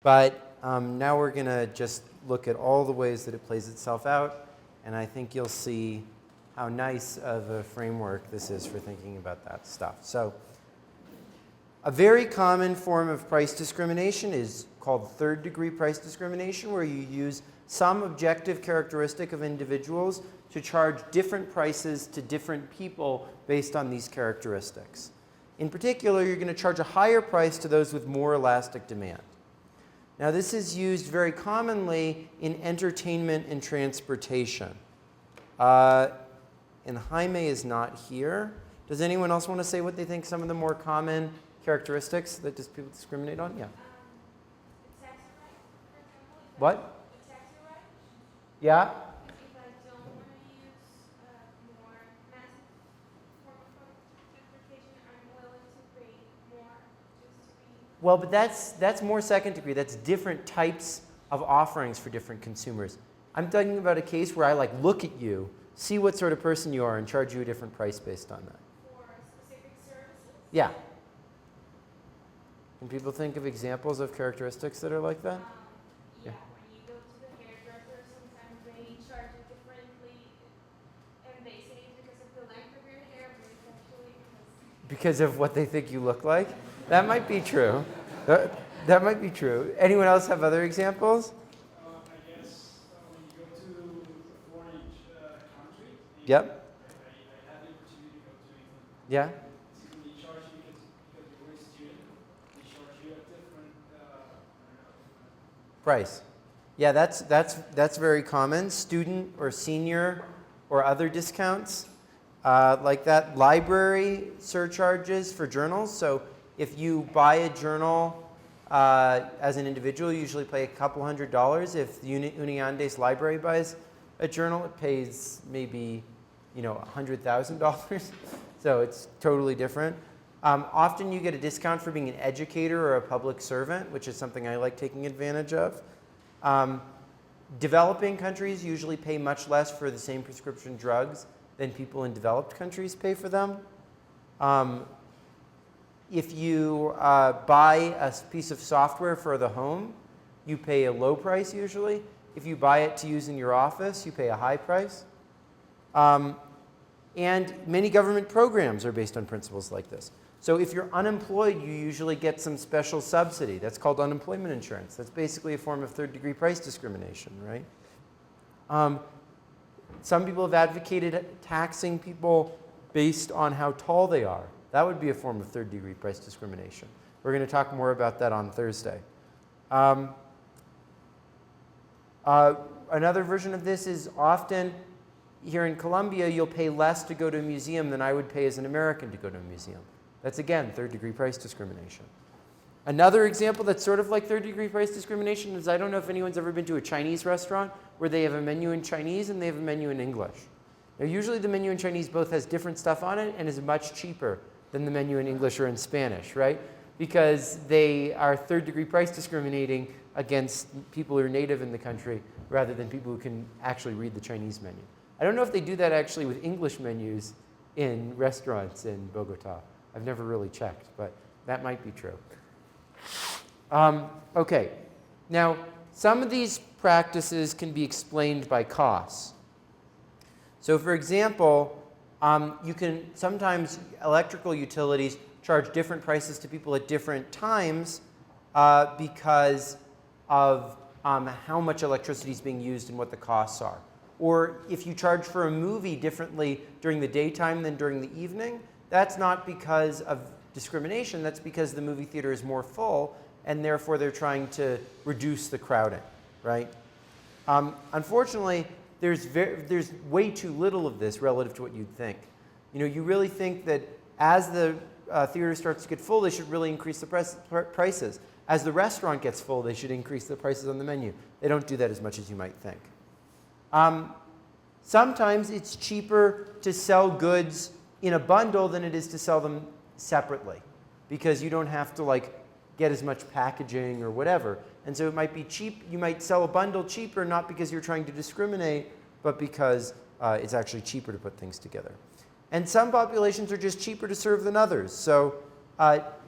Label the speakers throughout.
Speaker 1: But now we're going to just look at all the ways that it plays itself out, and I think you'll see how nice of a framework this is for thinking about that stuff. So a very common form of price discrimination is called third-degree price discrimination, where you use some objective characteristic of individuals to charge different prices to different people based on these characteristics. In particular, you're going to charge a higher price to those with more elastic demand. Now, this is used very commonly in entertainment and transportation. And Jaime is not here. Does anyone else want to say what they think some of the more common characteristics that people discriminate on? Yeah.
Speaker 2: Taxi ride, for example.
Speaker 1: What?
Speaker 2: Taxi ride.
Speaker 1: Yeah?
Speaker 2: If I don't want to use more massive form of transportation, I'm willing to pay more just to be.
Speaker 1: Well, but that's more second degree. That's different types of offerings for different consumers. I'm talking about a case where I look at you, see what sort of person you are, and charge you a different price based on that.
Speaker 2: For specific services.
Speaker 1: Yeah. Can people think of examples of characteristics that are like that?
Speaker 2: Yeah, when you go to the hairdresser, sometimes they charge you differently, and they say it's because of the length of your hair, but it's actually
Speaker 1: Because of what they think you look like? That might be true. That might be true. Anyone else have other examples?
Speaker 3: I guess when you go to a foreign country,
Speaker 1: Yep.
Speaker 3: I had the opportunity to go to England.
Speaker 1: Yeah?
Speaker 3: When they charge you because you're a student, they charge you a different
Speaker 1: Price. Yeah, that's very common. Student or senior or other discounts like that. Library surcharges for journals. So if you buy a journal as an individual, you usually pay a couple $100. If Uniandes Library buys a journal, it pays maybe $100,000. So it's totally different. Often you get a discount for being an educator or a public servant, which is something I like taking advantage of. Developing countries usually pay much less for the same prescription drugs than people in developed countries pay for them. If you buy a piece of software for the home, you pay a low price usually. If you buy it to use in your office, you pay a high price. And many government programs are based on principles like this. So if you're unemployed, you usually get some special subsidy. That's called unemployment insurance. That's basically a form of third-degree price discrimination, right? Some people have advocated taxing people based on how tall they are. That would be a form of third-degree price discrimination. We're going to talk more about that on Thursday. Another version of this is often here in Colombia, you'll pay less to go to a museum than I would pay as an American to go to a museum. That's, again, third-degree price discrimination. Another example that's sort of like third-degree price discrimination is I don't know if anyone's ever been to a Chinese restaurant where they have a menu in Chinese and they have a menu in English. Now, usually the menu in Chinese both has different stuff on it and is much cheaper than the menu in English or in Spanish, right? Because they are third-degree price discriminating against people who are native in the country rather than people who can actually read the Chinese menu. I don't know if they do that actually with English menus in restaurants in Bogota. I've never really checked, but that might be true. Okay, now some of these practices can be explained by costs. So for example, you can sometimes electrical utilities charge different prices to people at different times because of how much electricity is being used and what the costs are. Or if you charge for a movie differently during the daytime than during the evening, that's not because of discrimination, that's because the movie theater is more full and therefore they're trying to reduce the crowding, right? Unfortunately, there's way too little of this relative to what you'd think. You really think that as the theater starts to get full, they should really increase the prices. As the restaurant gets full, they should increase the prices on the menu. They don't do that as much as you might think. Sometimes it's cheaper to sell goods in a bundle than it is to sell them separately because you don't have to get as much packaging or whatever. And so it might be cheap. You might sell a bundle cheaper, not because you're trying to discriminate, but because it's actually cheaper to put things together. And some populations are just cheaper to serve than others. So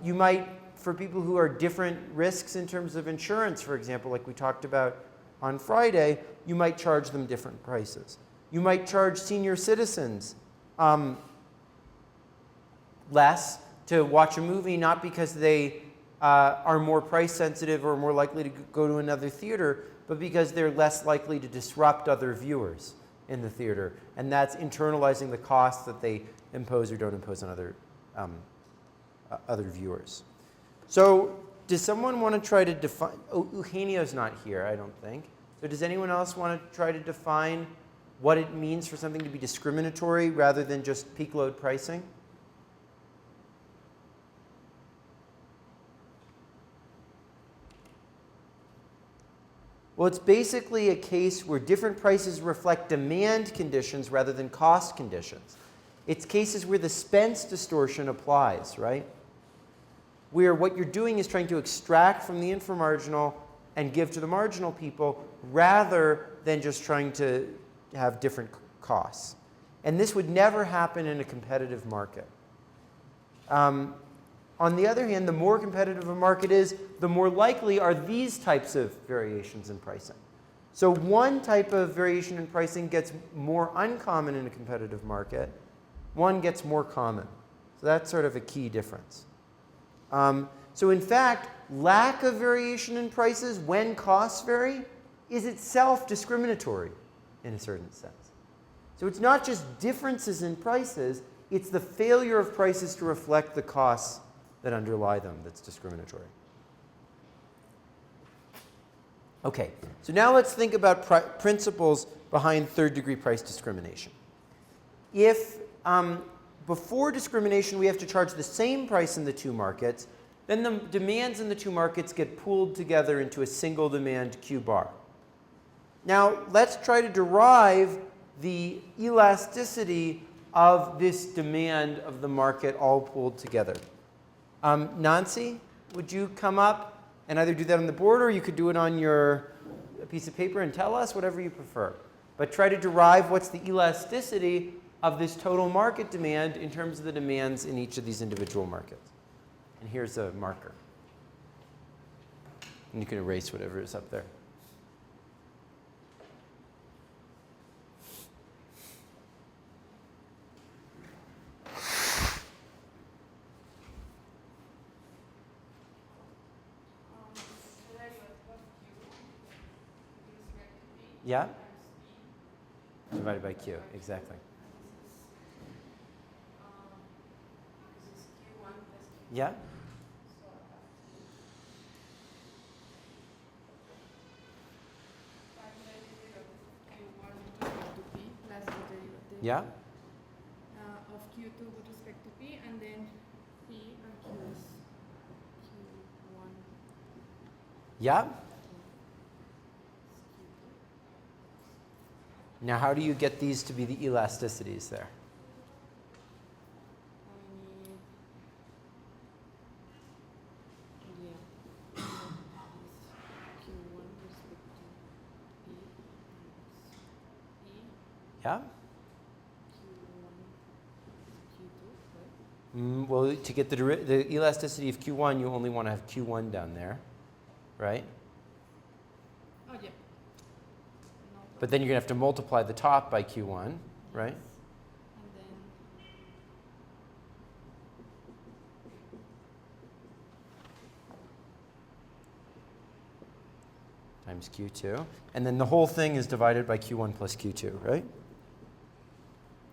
Speaker 1: you might for people who are different risks in terms of insurance, for example, like we talked about on Friday, you might charge them different prices. You might charge senior citizens less to watch a movie, not because they are more price sensitive or more likely to go to another theater, but because they're less likely to disrupt other viewers in the theater. And that's internalizing the costs that they impose or don't impose on other viewers. So does someone want to try to define, oh, Eugenio's not here, I don't think. So does anyone else want to try to define what it means for something to be discriminatory rather than just peak load pricing? Well, it's basically a case where different prices reflect demand conditions rather than cost conditions. It's cases where the Spence distortion applies, right? Where what you're doing is trying to extract from the inframarginal and give to the marginal people rather than just trying to have different costs. And this would never happen in a competitive market. On the other hand, the more competitive a market is, the more likely are these types of variations in pricing. So one type of variation in pricing gets more uncommon in a competitive market. One gets more common. So that's sort of a key difference. So in fact, lack of variation in prices when costs vary is itself discriminatory in a certain sense. So it's not just differences in prices, it's the failure of prices to reflect the costs that underlie them that's discriminatory. Okay, so now let's think about principles behind third-degree price discrimination. If before discrimination we have to charge the same price in the two markets, then the demands in the two markets get pooled together into a single demand Q bar. Now let's try to derive the elasticity of this demand of the market all pooled together. Nancy, would you come up and either do that on the board or you could do it on your piece of paper and tell us, whatever you prefer. But try to derive what's the elasticity of this total market demand in terms of the demands in each of these individual markets. And here's a marker. And you can erase whatever is up there. Yeah? Divided by Q, exactly. Yeah? Yeah?
Speaker 2: Of Q2 with respect to P, and then P and Q is Q1.
Speaker 1: Yeah? Now, how do you get these to be the elasticities there? Yeah? Well, to get the elasticity of Q1, you only want to have Q1 down there, right?
Speaker 2: Oh, yeah.
Speaker 1: But then you're going to have to multiply the top by Q1, right?
Speaker 2: And then
Speaker 1: times Q2. And then the whole thing is divided by Q1 plus Q2, right?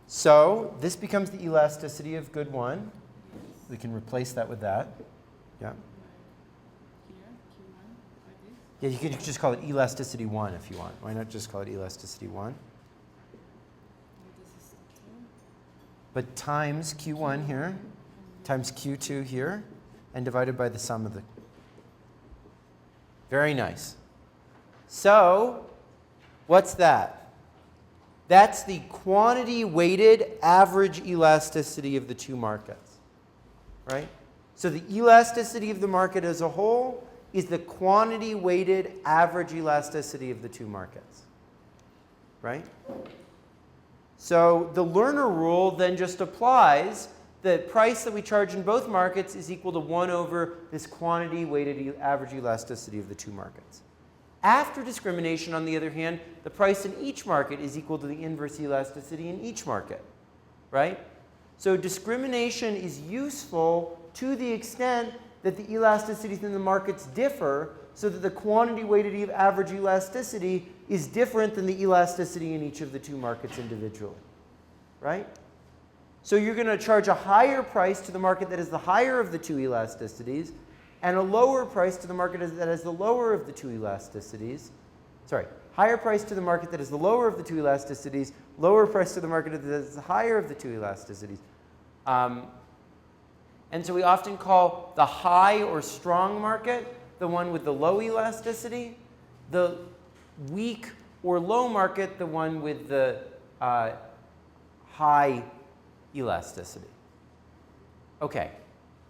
Speaker 1: So this becomes the elasticity of good 1. We can replace that with that. Yeah.
Speaker 2: here, Q1, like this.
Speaker 1: Yeah, you could just call it elasticity 1 if you want. Why not just call it elasticity 1?
Speaker 2: And this is 2.
Speaker 1: But times Q1 here, times Q2 here, and divided by the sum of the... Very nice. So, what's that? That's the quantity-weighted average elasticity of the two markets, right? So the elasticity of the market as a whole is the quantity-weighted average elasticity of the two markets, right? So the Lerner rule then just applies the price that we charge in both markets is equal to 1 over this quantity weighted average elasticity of the two markets. After discrimination, on the other hand, the price in each market is equal to the inverse elasticity in each market, right? So discrimination is useful to the extent that the elasticities in the markets differ, so that the quantity weighted average elasticity is different than the elasticity in each of the two markets individually, right? So you're going to charge a higher price to the market that is the higher of the two elasticities, and a lower price to the market that is the lower of the two elasticities. Sorry, higher price to the market that is the lower of the two elasticities, lower price to the market that is the higher of the two elasticities. And so we often call the high or strong market the one with the low elasticity, the weak or low market the one with the high elasticity. Okay,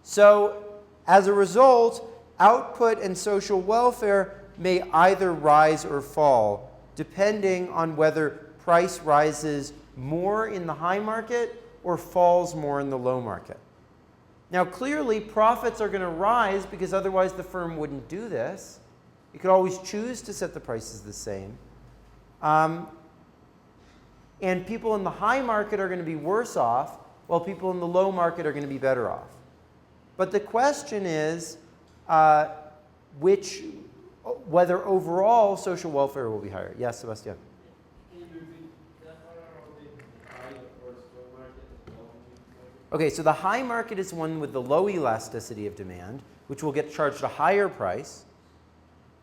Speaker 1: so as a result, output and social welfare may either rise or fall, depending on whether price rises more in the high market or falls more in the low market. Now, clearly, profits are going to rise because otherwise the firm wouldn't do this. It could always choose to set the prices the same. And people in the high market are going to be worse off, while people in the low market are going to be better off. But the question is whether overall social welfare will be higher. Yes, Sebastian?
Speaker 3: Can you repeat that part about the high or strong market and low market?
Speaker 1: Okay, so the high market is one with the low elasticity of demand, which will get charged a higher price.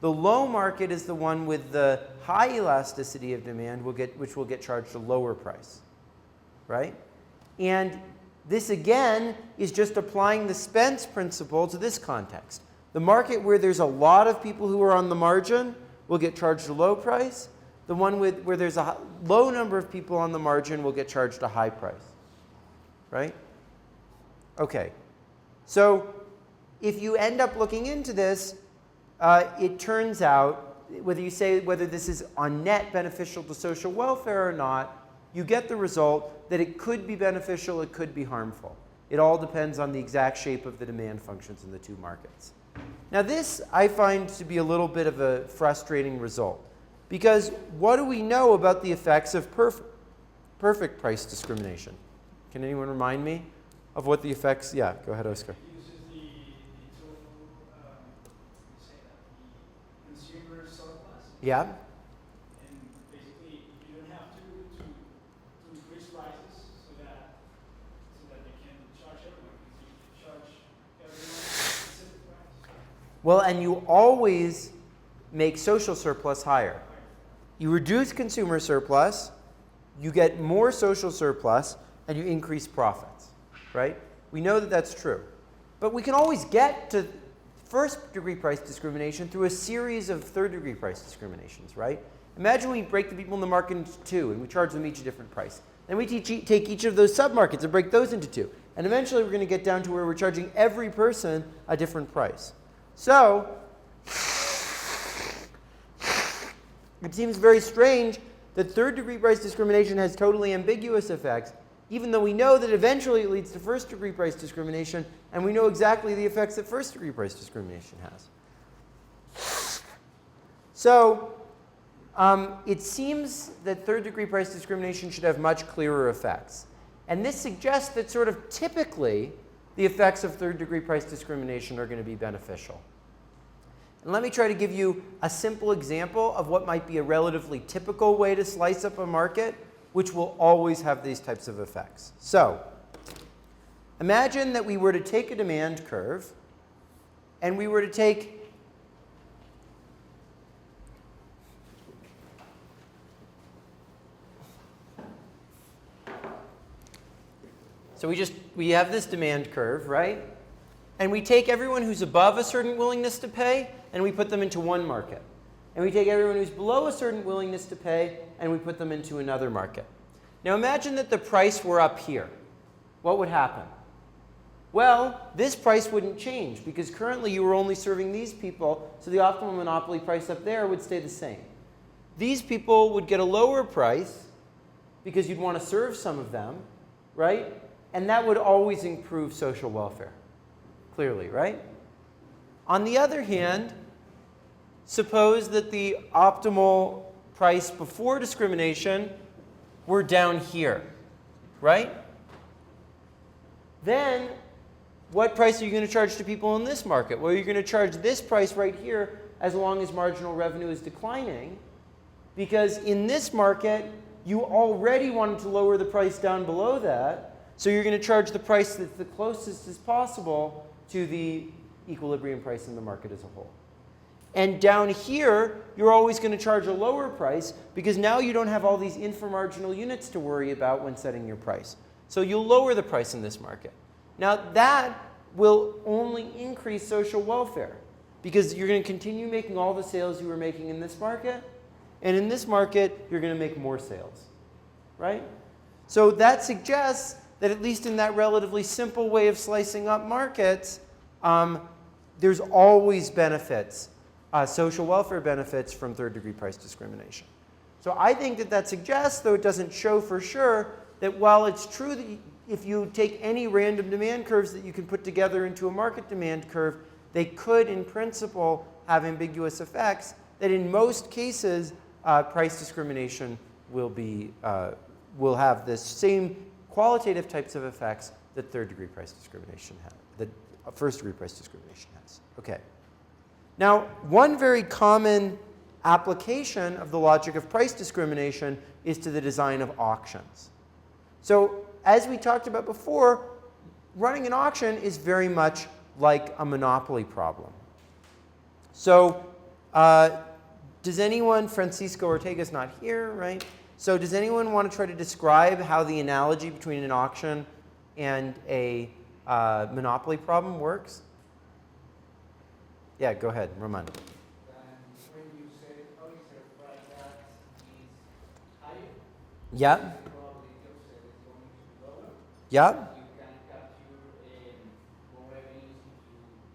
Speaker 1: The low market is the one with the high elasticity of demand, which will get charged a lower price, right? And this, again, is just applying the Spence principle to this context. The market where there's a lot of people who are on the margin will get charged a low price. The one where there's a low number of people on the margin will get charged a high price, right? Okay, so if you end up looking into this, it turns out, whether this is on net beneficial to social welfare or not, you get the result that it could be beneficial, it could be harmful. It all depends on the exact shape of the demand functions in the two markets. Now this I find to be a little bit of a frustrating result, because what do we know about the effects of perfect price discrimination? Can anyone remind me of what the effects? Yeah, go ahead, Oscar.
Speaker 3: It uses the total, the consumer surplus.
Speaker 1: Yeah.
Speaker 3: And basically, you don't have to increase prices so that they can charge everyone. You can charge everyone a specific price.
Speaker 1: Well, and you always make social surplus higher. You reduce consumer surplus, you get more social surplus, and you increase profits, right? We know that that's true. But we can always get to first-degree price discrimination through a series of third-degree price discriminations, right? Imagine we break the people in the market into two, and we charge them each a different price. Then we take each of those submarkets and break those into two. And eventually we're going to get down to where we're charging every person a different price. So it seems very strange that third-degree price discrimination has totally ambiguous effects, even though we know that eventually it leads to first-degree price discrimination, and we know exactly the effects that first-degree price discrimination has. So it seems that third-degree price discrimination should have much clearer effects. And this suggests that sort of typically the effects of third-degree price discrimination are going to be beneficial. And let me try to give you a simple example of what might be a relatively typical way to slice up a market, which will always have these types of effects. So imagine that we were to take a demand curve, and we were to take so we have this demand curve, right? And we take everyone who's above a certain willingness to pay, and we put them into one market. And we take everyone who's below a certain willingness to pay, and we put them into another market. Now imagine that the price were up here. What would happen? Well, this price wouldn't change, because currently you were only serving these people, so the optimal monopoly price up there would stay the same. These people would get a lower price, because you'd want to serve some of them, right? And that would always improve social welfare, clearly, right? On the other hand, suppose that the optimal price before discrimination were down here, right? Then what price are you going to charge to people in this market? Well, you're going to charge this price right here as long as marginal revenue is declining, because in this market, you already wanted to lower the price down below that, so you're going to charge the price that's the closest as possible to the equilibrium price in the market as a whole. And down here, you're always going to charge a lower price because now you don't have all these inframarginal units to worry about when setting your price. So you'll lower the price in this market. Now that will only increase social welfare because you're going to continue making all the sales you were making in this market. And in this market, you're going to make more sales, right? So that suggests that at least in that relatively simple way of slicing up markets, there's always benefits, social welfare benefits from third-degree price discrimination. So I think that that suggests, though it doesn't show for sure, that while it's true that if you take any random demand curves that you can put together into a market demand curve, they could, in principle, have ambiguous effects, that in most cases, price discrimination will have the same qualitative types of effects that third-degree price discrimination has, that first-degree price discrimination has. Okay. Now, one very common application of the logic of price discrimination is to the design of auctions. So, as we talked about before, running an auction is very much like a monopoly problem. So, does anyone, Francisco Ortega's not here, right? So does anyone want to try to describe how the analogy between an auction and a monopoly problem works? Yeah, go ahead, Roman.
Speaker 4: When you say how is the price that is higher,
Speaker 1: Yeah.
Speaker 4: the probability of sale is going to be lower.
Speaker 1: Yeah.
Speaker 4: You can capture more revenues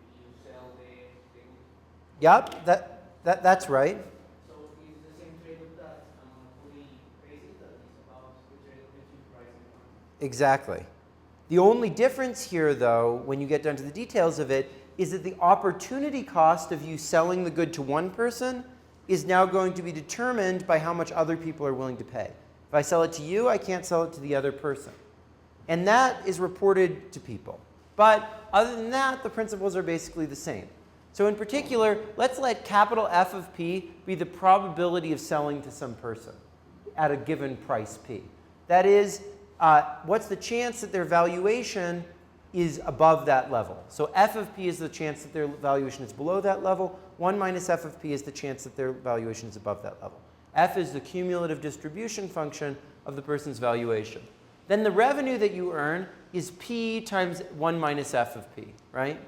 Speaker 4: if you sell the good.
Speaker 1: Yeah, that's right.
Speaker 4: So it's the same trade-off that a monopoly faces, that is about the trade-off between price and quantity.
Speaker 1: Exactly. The only difference here, though, when you get down to the details of it, is that the opportunity cost of you selling the good to one person is now going to be determined by how much other people are willing to pay. If I sell it to you, I can't sell it to the other person. And that is reported to people. But other than that, the principles are basically the same. So in particular, let's let capital F of P be the probability of selling to some person at a given price P. That is, what's the chance that their valuation is above that level? So F of P is the chance that their valuation is below that level. 1 minus F of P is the chance that their valuation is above that level. F is the cumulative distribution function of the person's valuation. Then the revenue that you earn is P times 1 minus F of P, right?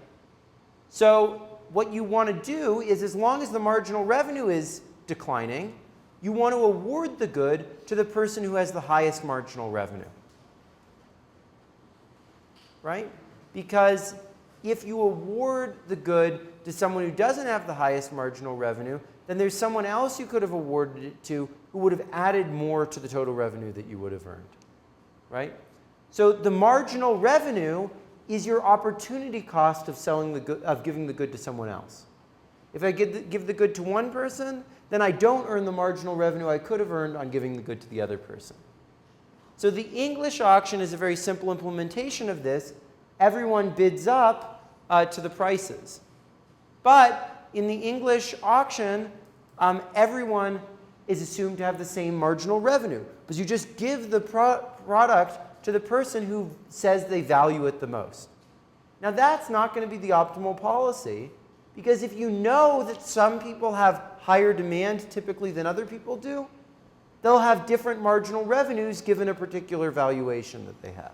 Speaker 1: So what you want to do is, as long as the marginal revenue is declining, you want to award the good to the person who has the highest marginal revenue. Right? Because if you award the good to someone who doesn't have the highest marginal revenue, then there's someone else you could have awarded it to who would have added more to the total revenue that you would have earned. Right? So the marginal revenue is your opportunity cost of selling the good, of giving the good to someone else. If I give the good to one person, then I don't earn the marginal revenue I could have earned on giving the good to the other person. So the English auction is a very simple implementation of this. Everyone bids up to the prices. But in the English auction, everyone is assumed to have the same marginal revenue, because you just give the product to the person who says they value it the most. Now that's not going to be the optimal policy, because if you know that some people have higher demand typically than other people do, they'll have different marginal revenues given a particular valuation that they have,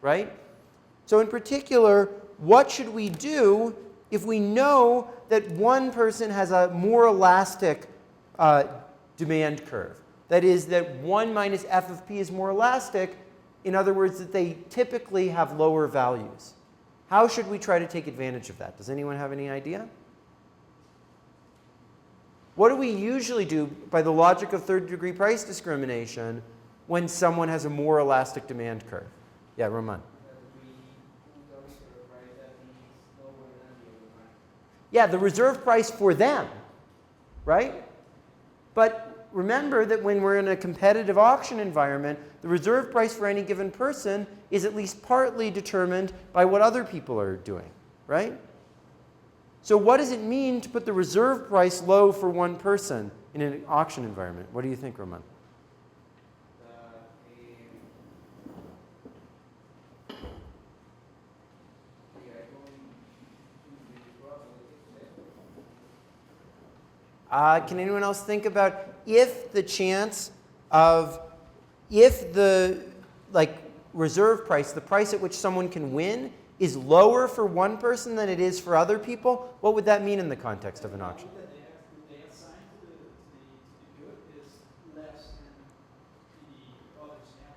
Speaker 1: right? So in particular, what should we do if we know that one person has a more elastic demand curve? That is, that 1 minus F of P is more elastic. In other words, that they typically have lower values. How should we try to take advantage of that? Does anyone have any idea? What do we usually do by the logic of third-degree price discrimination when someone has a more elastic demand curve? Yeah, Roman. Yeah, the reserve price for them, right? But remember that when we're in a competitive auction environment, the reserve price for any given person is at least partly determined by what other people are doing, right? So what does it mean to put the reserve price low for one person in an auction environment? What do you think, Roman? Can anyone else think about if the chance of, if the reserve price, the price at which someone can win, is lower for one person than it is for other people, what would that mean in the context of an auction?
Speaker 3: That they assign to the good is less than the other scenario.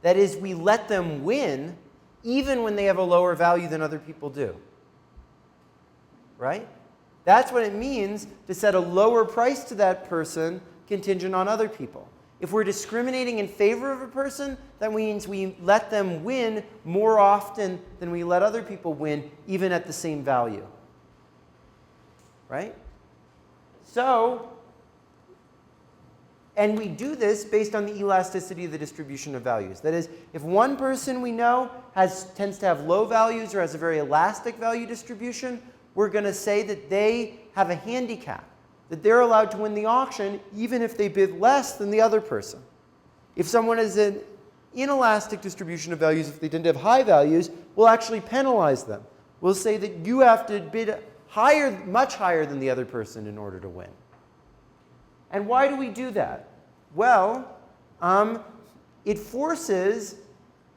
Speaker 1: That is, we let them win even when they have a lower value than other people do. Right? That's what it means to set a lower price to that person contingent on other people. If we're discriminating in favor of a person, that means we let them win more often than we let other people win, even at the same value. Right? So, and we do this based on the elasticity of the distribution of values. That is, if one person we know tends to have low values or has a very elastic value distribution, we're going to say that they have a handicap, that they're allowed to win the auction even if they bid less than the other person. If someone has an inelastic distribution of values, if they tend to have high values, we'll actually penalize them. We'll say that you have to bid higher, much higher than the other person in order to win. And why do we do that? Well, it forces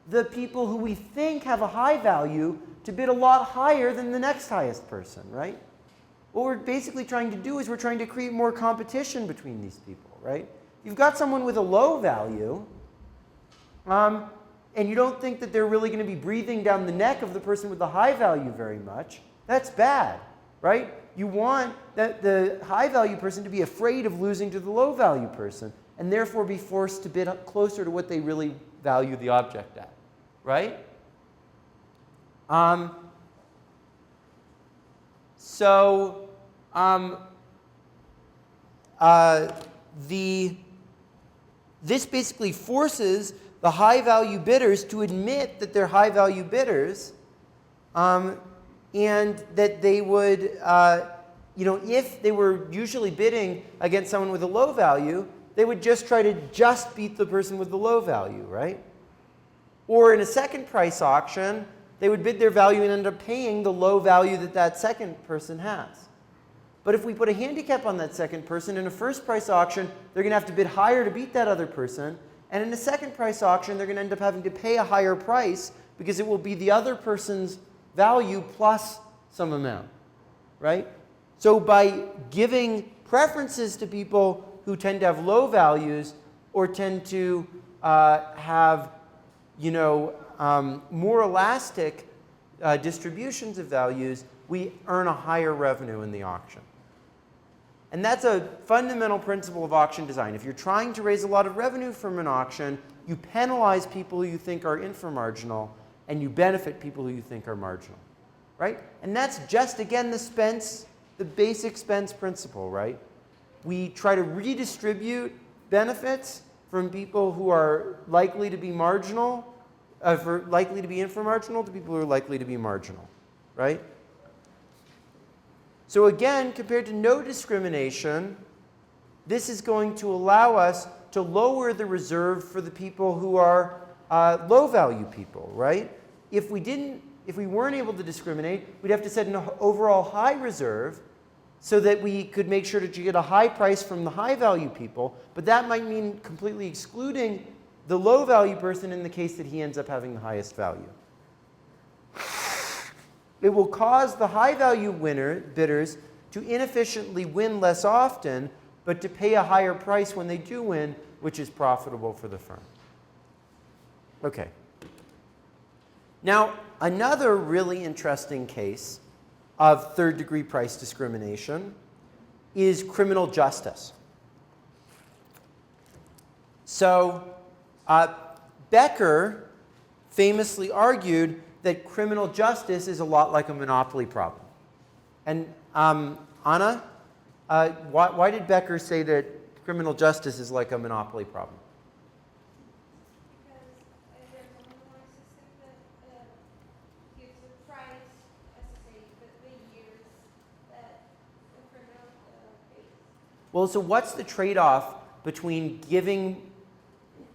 Speaker 1: the people who we think have a high value to bid a lot higher than the next highest person, right? What we're basically trying to do is we're trying to create more competition between these people, right? You've got someone with a low value, and you don't think that they're really going to be breathing down the neck of the person with the high value very much. That's bad, right? You want the high value person to be afraid of losing to the low value person, and therefore be forced to bid up closer to what they really value the object at, right? This basically forces the high value bidders to admit that they're high value bidders, and that they would, if they were usually bidding against someone with a low value, they would just try to just beat the person with the low value, right? Or in a second price auction, they would bid their value and end up paying the low value that that second person has. But if we put a handicap on that second person, in a first price auction, they're going to have to bid higher to beat that other person. And in a second price auction, they're going to end up having to pay a higher price because it will be the other person's value plus some amount, right? So by giving preferences to people who tend to have low values or tend to have, more elastic distributions of values, we earn a higher revenue in the auction. And that's a fundamental principle of auction design. If you're trying to raise a lot of revenue from an auction, you penalize people who you think are inframarginal, and you benefit people who you think are marginal, right? And that's just, again, the basic Spence principle, right? We try to redistribute benefits from people who are likely to be marginal, likely to be inframarginal, to people who are likely to be marginal, right? So again, compared to no discrimination, this is going to allow us to lower the reserve for the people who are low-value people, right? If we weren't able to discriminate, we'd have to set an overall high reserve so that we could make sure to get a high price from the high-value people, but that might mean completely excluding the low-value person in the case that he ends up having the highest value. It will cause the high-value bidders to inefficiently win less often, but to pay a higher price when they do win, which is profitable for the firm. Okay. Now, another really interesting case of third-degree price discrimination is criminal justice. So, Becker famously argued that criminal justice is a lot like a monopoly problem. And Anna, why did Becker say that criminal justice is like a monopoly problem?
Speaker 2: Because there's only one system that gives a price, as I say, the years that the criminal pays.
Speaker 1: Well, so what's the trade-off between giving,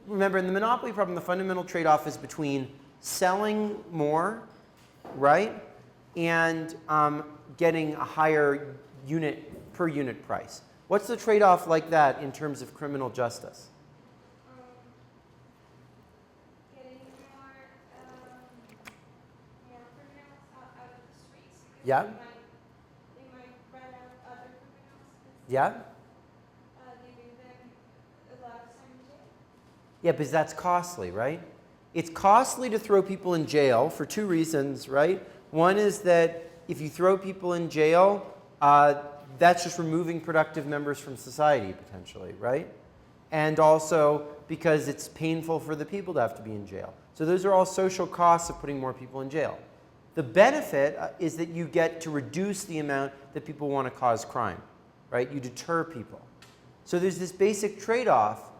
Speaker 1: remember in the monopoly problem, the fundamental trade-off is between selling more, right, and getting a higher per unit price. What's the trade-off like that in terms of criminal justice?
Speaker 2: Getting more criminals out of the streets. Because
Speaker 1: Yeah.
Speaker 2: They might rat out other criminals.
Speaker 1: Yeah?
Speaker 2: Giving them a lot of time in jail.
Speaker 1: Yeah, because that's costly, right? It's costly to throw people in jail for two reasons, right? One is that if you throw people in jail, that's just removing productive members from society, potentially, right? And also because it's painful for the people to have to be in jail. So those are all social costs of putting more people in jail. The benefit is that you get to reduce the amount that people want to cause crime, right? You deter people. So there's this basic trade-off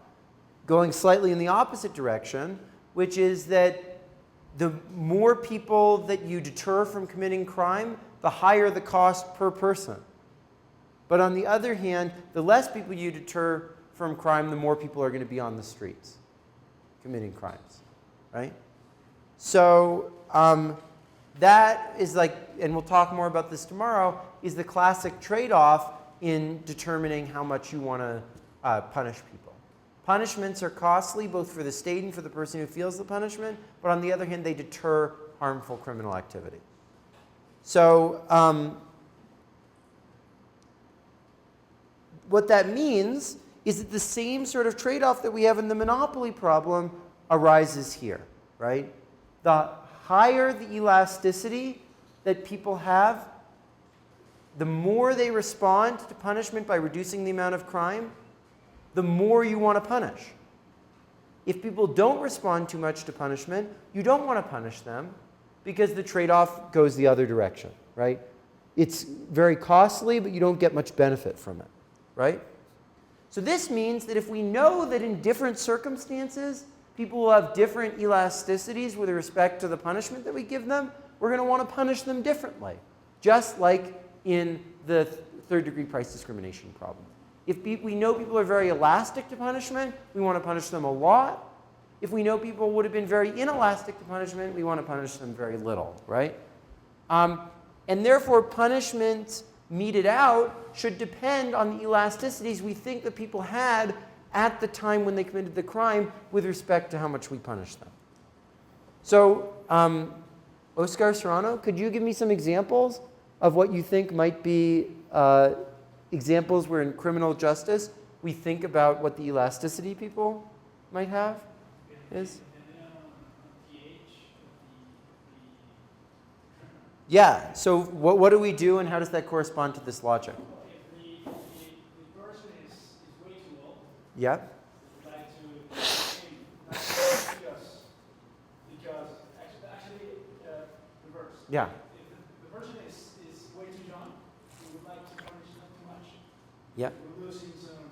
Speaker 1: going slightly in the opposite direction, which is that the more people that you deter from committing crime, the higher the cost per person. But on the other hand, the less people you deter from crime, the more people are going to be on the streets committing crimes, right? So that is like, and we'll talk more about this tomorrow, is the classic trade-off in determining how much you want to punish people. Punishments are costly both for the state and for the person who feels the punishment, but on the other hand, they deter harmful criminal activity. So what that means is that the same sort of trade-off that we have in the monopoly problem arises here, right? The higher the elasticity that people have, the more they respond to punishment by reducing the amount of crime, the more you want to punish. If people don't respond too much to punishment, you don't want to punish them because the trade-off goes the other direction, right? It's very costly, but you don't get much benefit from it, right? So this means that if we know that in different circumstances, people will have different elasticities with respect to the punishment that we give them, we're going to want to punish them differently, just like in the third-degree price discrimination problem. If we know people are very elastic to punishment, we want to punish them a lot. If we know people would have been very inelastic to punishment, we want to punish them very little, right? And therefore, punishment meted out should depend on the elasticities we think that people had at the time when they committed the crime with respect to how much we punish them. So, Oscar Serrano, could you give me some examples of what you think might be examples where in criminal justice we think about what the elasticity people might have is? Yeah, so what do we do and how does that correspond to this logic?
Speaker 3: If the person is way too old,
Speaker 1: Yeah,
Speaker 3: we'd like to because actually reverse.
Speaker 1: yeah,
Speaker 3: If the person is way too young, we would like to punish them too much.
Speaker 1: yeah.
Speaker 3: We're losing some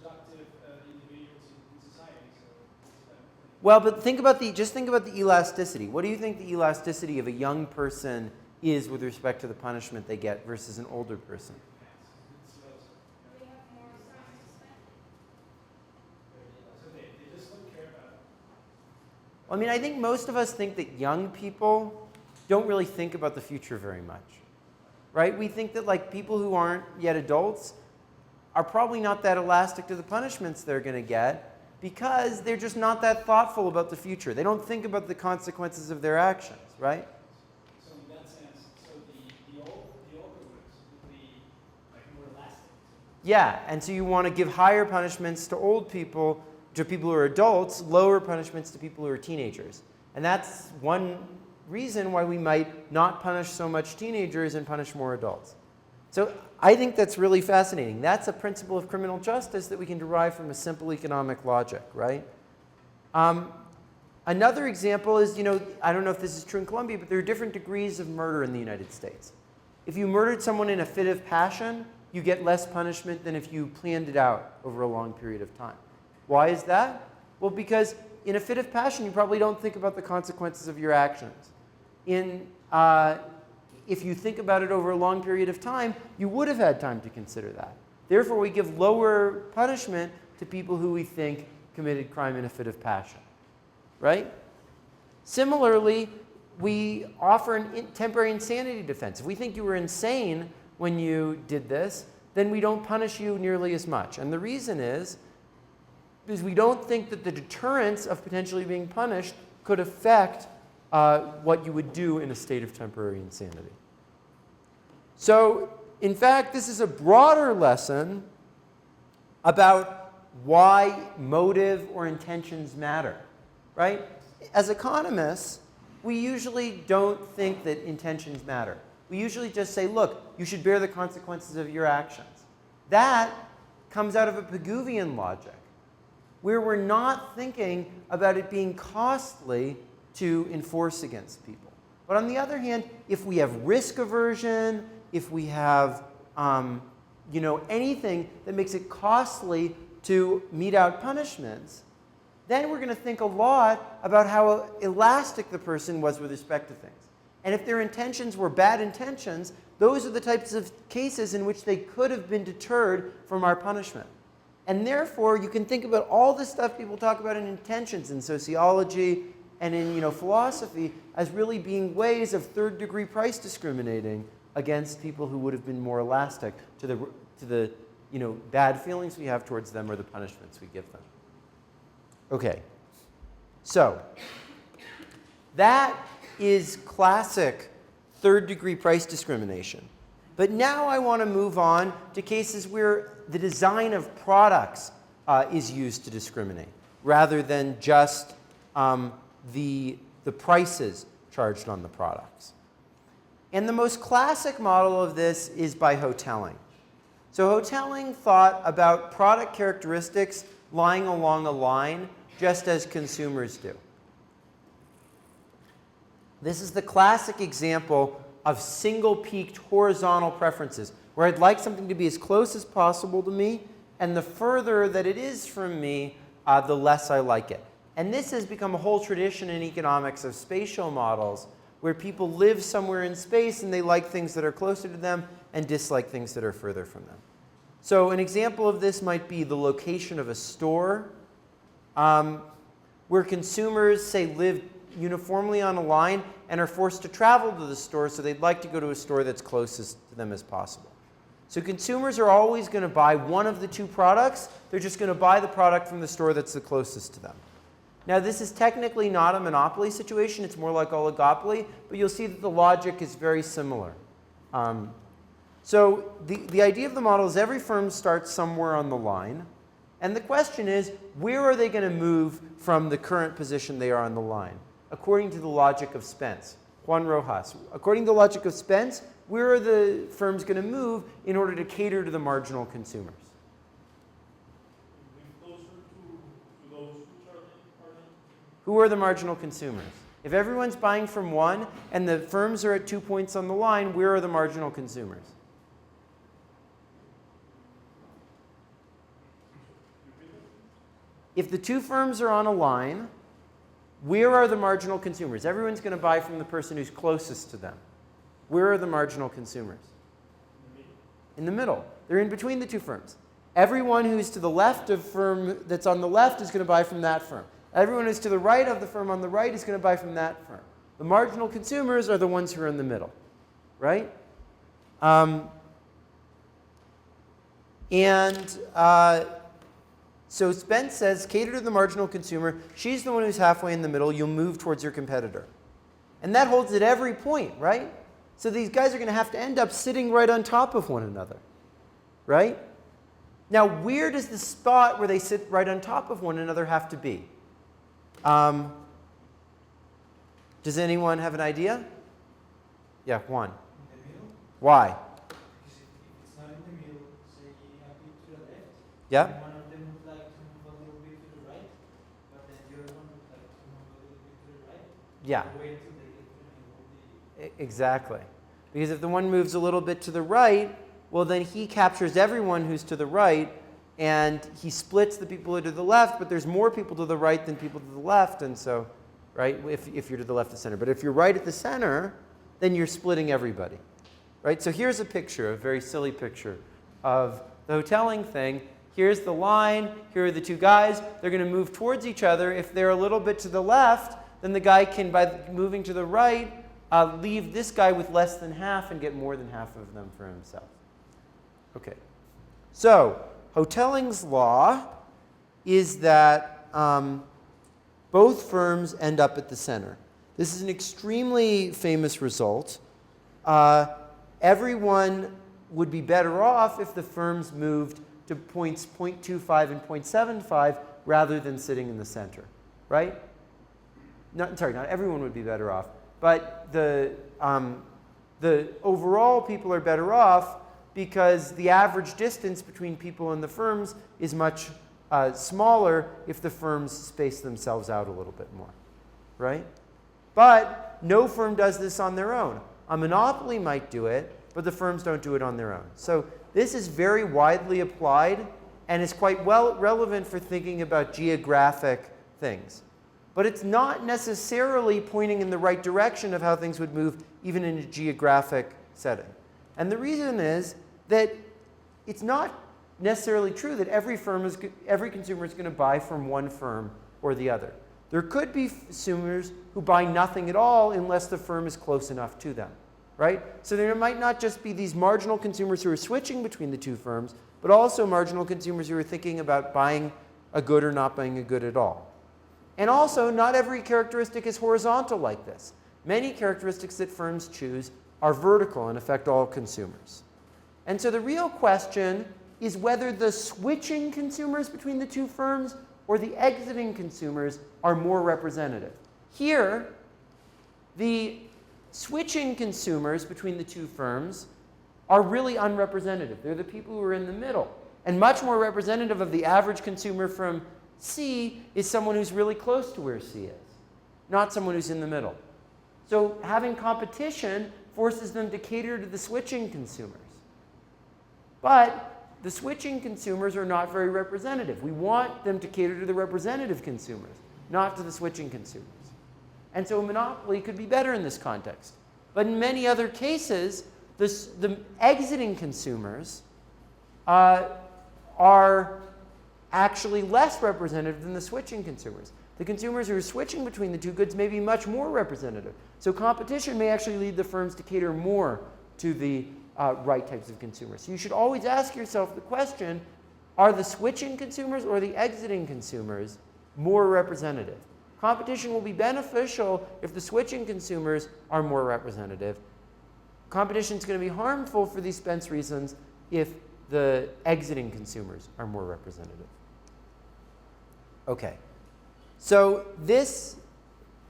Speaker 3: productive individuals in society. So
Speaker 1: Well, but just think about the elasticity. What do you think the elasticity of a young person is with respect to the punishment they get versus an older person?
Speaker 2: They have more time to spend.
Speaker 3: so they just don't care about it.
Speaker 1: I mean, I think most of us think that young people don't really think about the future very much, right? We think that like people who aren't yet adults are probably not that elastic to the punishments they're going to get because they're just not that thoughtful about the future. They don't think about the consequences of their actions, right?
Speaker 3: So in that sense, the older ones would be like more elastic.
Speaker 1: Yeah, and so you want to give higher punishments to old people, to people who are adults, lower punishments to people who are teenagers. And that's one reason why we might not punish so much teenagers and punish more adults. So I think that's really fascinating. That's a principle of criminal justice that we can derive from a simple economic logic, right? Another example is, I don't know if this is true in Colombia, but there are different degrees of murder in the United States. If you murdered someone in a fit of passion, you get less punishment than if you planned it out over a long period of time. Why is that? Well, because in a fit of passion, you probably don't think about the consequences of your actions. If you think about it over a long period of time, you would have had time to consider that. Therefore, we give lower punishment to people who we think committed crime in a fit of passion, right? Similarly, we offer a temporary insanity defense. If we think you were insane when you did this, then we don't punish you nearly as much. And the reason is because we don't think that the deterrence of potentially being punished could affect what you would do in a state of temporary insanity. So, in fact, this is a broader lesson about why motive or intentions matter, right? As economists, we usually don't think that intentions matter. We usually just say, look, you should bear the consequences of your actions. That comes out of a Pigouvian logic, where we're not thinking about it being costly to enforce against people. But on the other hand, if we have risk aversion, if we have anything that makes it costly to mete out punishments, then we're going to think a lot about how elastic the person was with respect to things. And if their intentions were bad intentions, those are the types of cases in which they could have been deterred from our punishment. And therefore, you can think about all the stuff people talk about in intentions in sociology and in philosophy as really being ways of third-degree price discriminating against people who would have been more elastic to the bad feelings we have towards them or the punishments we give them. Okay, so that is classic third-degree price discrimination. But now I want to move on to cases where the design of products is used to discriminate, rather than just the prices charged on the products. And the most classic model of this is by Hotelling. So Hotelling thought about product characteristics lying along a line, just as consumers do. This is the classic example of single-peaked horizontal preferences, where I'd like something to be as close as possible to me, and the further that it is from me, the less I like it. And this has become a whole tradition in economics of spatial models, where people live somewhere in space and they like things that are closer to them and dislike things that are further from them. So an example of this might be the location of a store, where consumers, say, live uniformly on a line and are forced to travel to the store, so they'd like to go to a store that's closest to them as possible. So consumers are always going to buy one of the two products. They're just going to buy the product from the store that's the closest to them. Now, this is technically not a monopoly situation. It's more like oligopoly, but you'll see that the logic is very similar. So the idea of the model is every firm starts somewhere on the line. And the question is, where are they going to move from the current position they are on the line? According to the logic of Spence. Juan Rojas. According to the logic of Spence, where are the firms going to move in order to cater to the marginal consumers?
Speaker 3: Closer to those which are
Speaker 1: Who are the marginal consumers? If everyone's buying from one and the firms are at 2 points on the line, where are the marginal consumers? If the two firms are on a line, where are the marginal consumers? Everyone's going to buy from the person who's closest to them. Where are the marginal consumers? In the middle. They're in between the two firms. Everyone who's to the left of firm that's on the left is going to buy from that firm. Everyone who's to the right of the firm on the right is going to buy from that firm. The marginal consumers are the ones who are in the middle, right? So Spence says, cater to the marginal consumer. She's the one who's halfway in the middle. You'll move towards your competitor. And that holds at every point, right? So these guys are going to have to end up sitting right on top of one another, right? Now, where does the spot where they sit right on top of one another have to be? Does anyone have an idea? Yeah, Juan.
Speaker 4: In the middle?
Speaker 1: Why?
Speaker 4: Because if it's not in the middle, say a bit to the left,
Speaker 1: Yeah?
Speaker 4: one of them would like to move a little bit to the right, but then the other one would like to move a little bit to the right.
Speaker 1: Yeah.
Speaker 4: Wait till they get to the middle of the...
Speaker 1: Exactly. Because if the one moves a little bit to the right, well, then he captures everyone who's to the right, and he splits the people who are to the left, but there's more people to the right than people to the left, and so, right, if you're to the left of center. But if you're right at the center, then you're splitting everybody, right? So here's a picture, a very silly picture of the hoteling thing. Here's the line. Here are the two guys. They're going to move towards each other. If they're a little bit to the left, then the guy can, by moving to the right, leave this guy with less than half and get more than half of them for himself. Okay. So Hotelling's law is that both firms end up at the center. This is an extremely famous result. Everyone would be better off if the firms moved to points 0.25 and 0.75 rather than sitting in the center, right? Not everyone would be better off, but the overall people are better off because the average distance between people and the firms is much smaller if the firms space themselves out a little bit more, right? But no firm does this on their own. A monopoly might do it, but the firms don't do it on their own. So this is very widely applied and is quite well relevant for thinking about geographic things. But it's not necessarily pointing in the right direction of how things would move even in a geographic setting. And the reason is that it's not necessarily true that every consumer is going to buy from one firm or the other. There could be consumers who buy nothing at all unless the firm is close enough to them, right? So there might not just be these marginal consumers who are switching between the two firms, but also marginal consumers who are thinking about buying a good or not buying a good at all. And also, not every characteristic is horizontal like this. Many characteristics that firms choose are vertical and affect all consumers. And so the real question is whether the switching consumers between the two firms or the exiting consumers are more representative. Here, the switching consumers between the two firms are really unrepresentative. They're the people who are in the middle. And much more representative of the average consumer from C is someone who's really close to where C is, not someone who's in the middle. So having competition forces them to cater to the switching consumers. But the switching consumers are not very representative. We want them to cater to the representative consumers, not to the switching consumers. And so a monopoly could be better in this context. But in many other cases, the exiting consumers are actually less representative than the switching consumers. The consumers who are switching between the two goods may be much more representative. So competition may actually lead the firms to cater more to the right types of consumers. So you should always ask yourself the question, are the switching consumers or the exiting consumers more representative? Competition will be beneficial if the switching consumers are more representative. Competition is going to be harmful for these Spence reasons if the exiting consumers are more representative. Okay, so this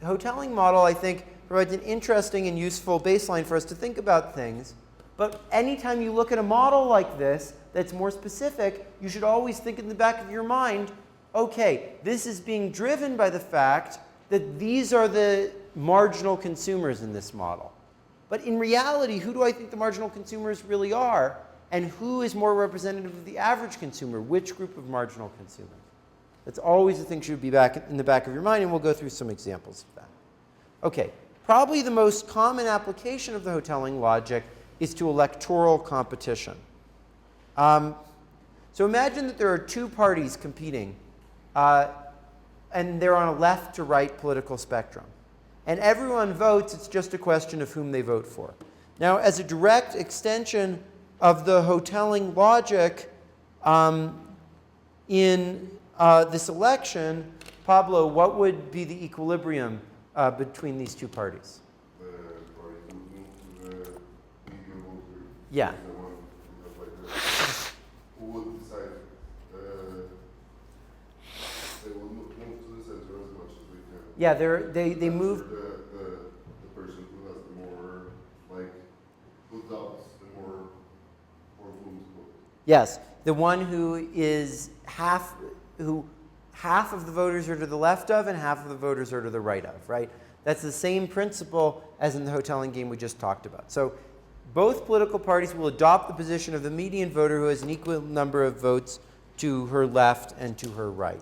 Speaker 1: hoteling model, I think, provides an interesting and useful baseline for us to think about things. But anytime you look at a model like this that's more specific, you should always think in the back of your mind, okay, this is being driven by the fact that these are the marginal consumers in this model. But in reality, who do I think the marginal consumers really are? And who is more representative of the average consumer? Which group of marginal consumers? That's always the thing should be back in the back of your mind, and we'll go through some examples of that. Okay, probably the most common application of the hoteling logic is to electoral competition. So imagine that there are two parties competing, and they're on a left to right political spectrum. And everyone votes, it's just a question of whom they vote for. Now, as a direct extension of the hoteling logic in this election, Pablo, what would be the equilibrium between these two parties?
Speaker 5: The party who moved to the medium voter.
Speaker 1: Yeah.
Speaker 5: The one who does like that. Who would decide? They will move to the center as much as they can.
Speaker 1: Yeah, they move.
Speaker 5: The person who has the more, like, who doubts the more for whom to vote.
Speaker 1: Yes, the one who is half of the voters are to the left of and half of the voters are to the right of, right? That's the same principle as in the hoteling game we just talked about. So both political parties will adopt the position of the median voter who has an equal number of votes to her left and to her right.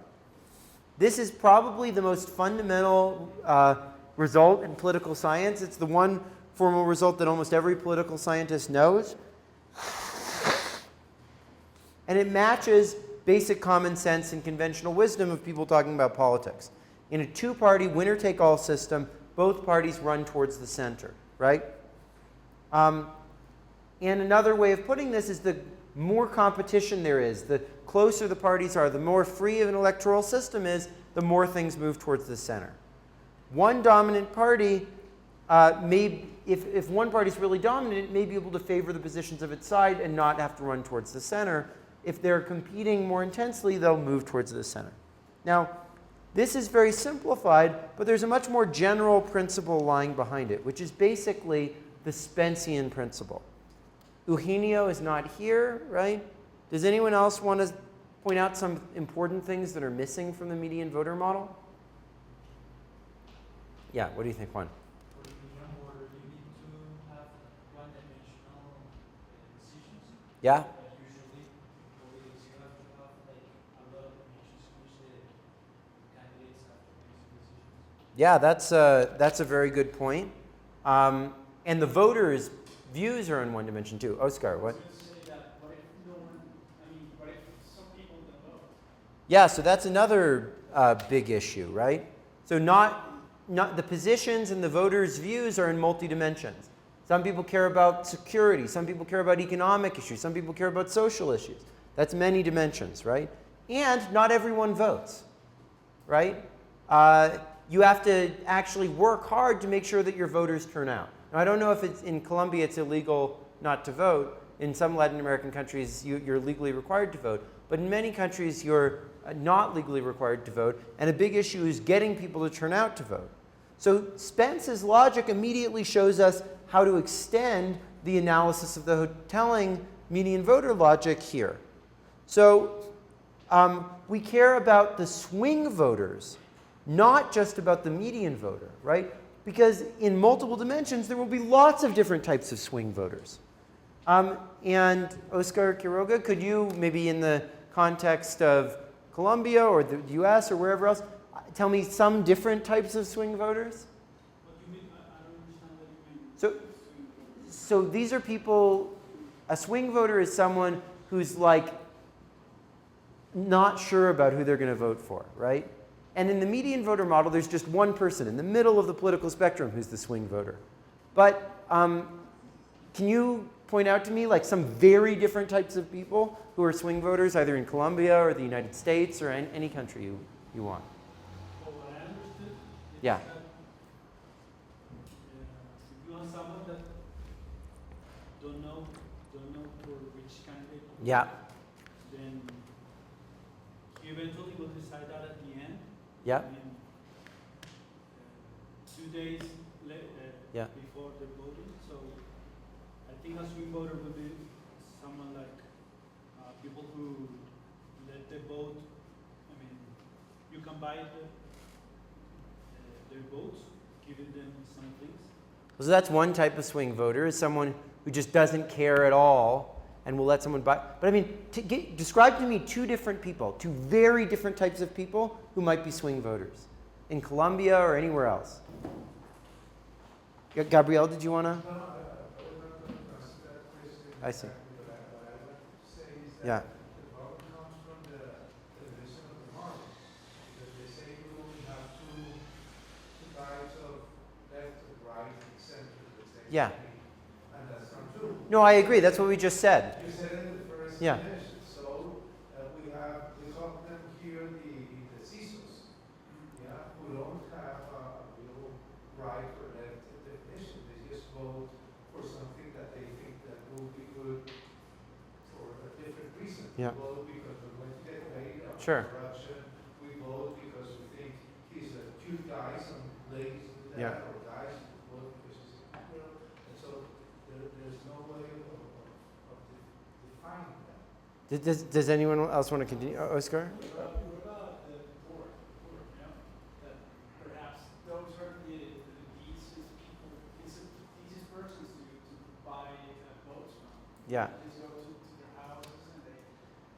Speaker 1: This is probably the most fundamental result in political science. It's the one formal result that almost every political scientist knows. And it matches basic common sense and conventional wisdom of people talking about politics. In a two-party winner-take-all system, both parties run towards the center, right? And another way of putting this is the more competition there is, the closer the parties are, the more free of an electoral system is, the more things move towards the center. One dominant party if one party is really dominant, it may be able to favor the positions of its side and not have to run towards the center. If they're competing more intensely, they'll move towards the center. Now, this is very simplified, but there's a much more general principle lying behind it, which is basically the Spencean principle. Eugenio is not here, right? Does anyone else want to point out some important things that are missing from the median voter model? Yeah, what do you think, Juan?
Speaker 3: For the median order, you need to have one-dimensional decisions.
Speaker 1: Yeah?
Speaker 3: Usually, politics, you have to have like a lot of dimensions in which the candidates have to make some decisions.
Speaker 1: Yeah, that's a very good point. And the voters' views are in one dimension too. Oscar, what?
Speaker 3: I was going to say that, what if no one, what if some people don't vote?
Speaker 1: Yeah, so that's another big issue, right? So not the positions and the voters' views are in multi-dimensions. Some people care about security. Some people care about economic issues. Some people care about social issues. That's many dimensions, right? And not everyone votes, right? You have to actually work hard to make sure that your voters turn out. Now, I don't know if it's in Colombia it's illegal not to vote. In some Latin American countries, you're legally required to vote. But in many countries, you're not legally required to vote. And a big issue is getting people to turn out to vote. So Spence's logic immediately shows us how to extend the analysis of the Hotelling median voter logic here. So we care about the swing voters, not just about the median voter, right? Because in multiple dimensions, there will be lots of different types of swing voters. And Oscar Quiroga, could you, maybe in the context of Colombia or the US or wherever else, tell me some different types of swing voters?
Speaker 3: What do you mean? I don't understand what you mean.
Speaker 1: So these are people, a swing voter is someone who's like not sure about who they're going to vote for, right? And in the median voter model, there's just one person in the middle of the political spectrum who's the swing voter. But can you point out to me like some very different types of people who are swing voters, either in Colombia or the United States or any country you want?
Speaker 3: Well, what I understood is
Speaker 1: Yeah.
Speaker 3: that if you want someone that don't know for which candidate,
Speaker 1: Yeah.
Speaker 3: then he eventually will decide that at the end.
Speaker 1: Yeah.
Speaker 3: I mean, 2 days
Speaker 1: Yeah.
Speaker 3: before the voting. So I think a swing voter will be someone like people who let the vote. I mean, you can buy their votes, giving them some things.
Speaker 1: So that's one type of swing voter, is someone who just doesn't care at all and will let someone buy. But I mean, describe to me two different people, two very different types of people who might be swing voters in Colombia or anywhere else. Gabrielle, did you want to? I see. Yeah.
Speaker 6: The problem comes from the definition of the market, because they say you only have two types of left, right, and center.
Speaker 1: Yeah.
Speaker 6: And that's not true.
Speaker 1: No, I agree. That's what we just said.
Speaker 6: You said in the first
Speaker 1: Yeah.
Speaker 6: definition. So we call them here the CISOs, yeah, who don't have a real right or left definition. They just vote for something that they think that will be good for a different reason.
Speaker 1: Yeah.
Speaker 6: We vote because we're going to get paid on
Speaker 1: Sure.
Speaker 6: corruption. We vote because we think he's a cute guy, some ladies do that,
Speaker 1: Yeah.
Speaker 6: or guys vote because he's a cute girl. And so there's no way of defining that.
Speaker 1: Does anyone else want to continue? Oscar?
Speaker 3: What about the poor? That perhaps those are the easiest people, easiest persons to buy
Speaker 1: Yeah.
Speaker 3: You just go to their houses and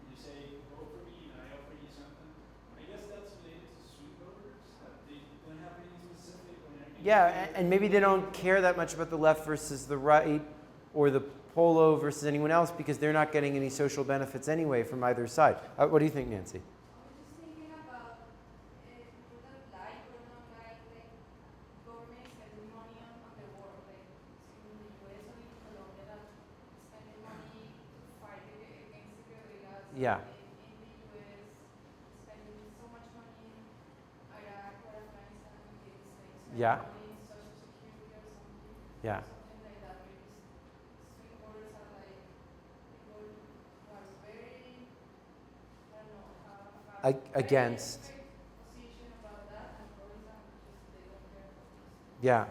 Speaker 3: you say, vote for me, and I offer you something. I guess that's related to swing voters, that they don't have any specific or any.
Speaker 1: Yeah, and maybe they don't care that much about the left versus the right or the polo versus anyone else because they're not getting any social benefits anyway from either side. What do you think, Nancy?
Speaker 2: I was just thinking about people that like or don't like government spending money on the war, like in the US or in Colombia that spending money to fight against the guerrillas.
Speaker 1: Yeah.
Speaker 2: In the US spending so much money in Iraq or Afghanistan against like spending
Speaker 1: Yeah.
Speaker 2: money in social security or something.
Speaker 1: Yeah.
Speaker 2: Something like that. Because swing voters are like people who are very, I don't know, have
Speaker 1: Against.
Speaker 2: position about that, and voters are just they don't care about this.
Speaker 1: Yeah.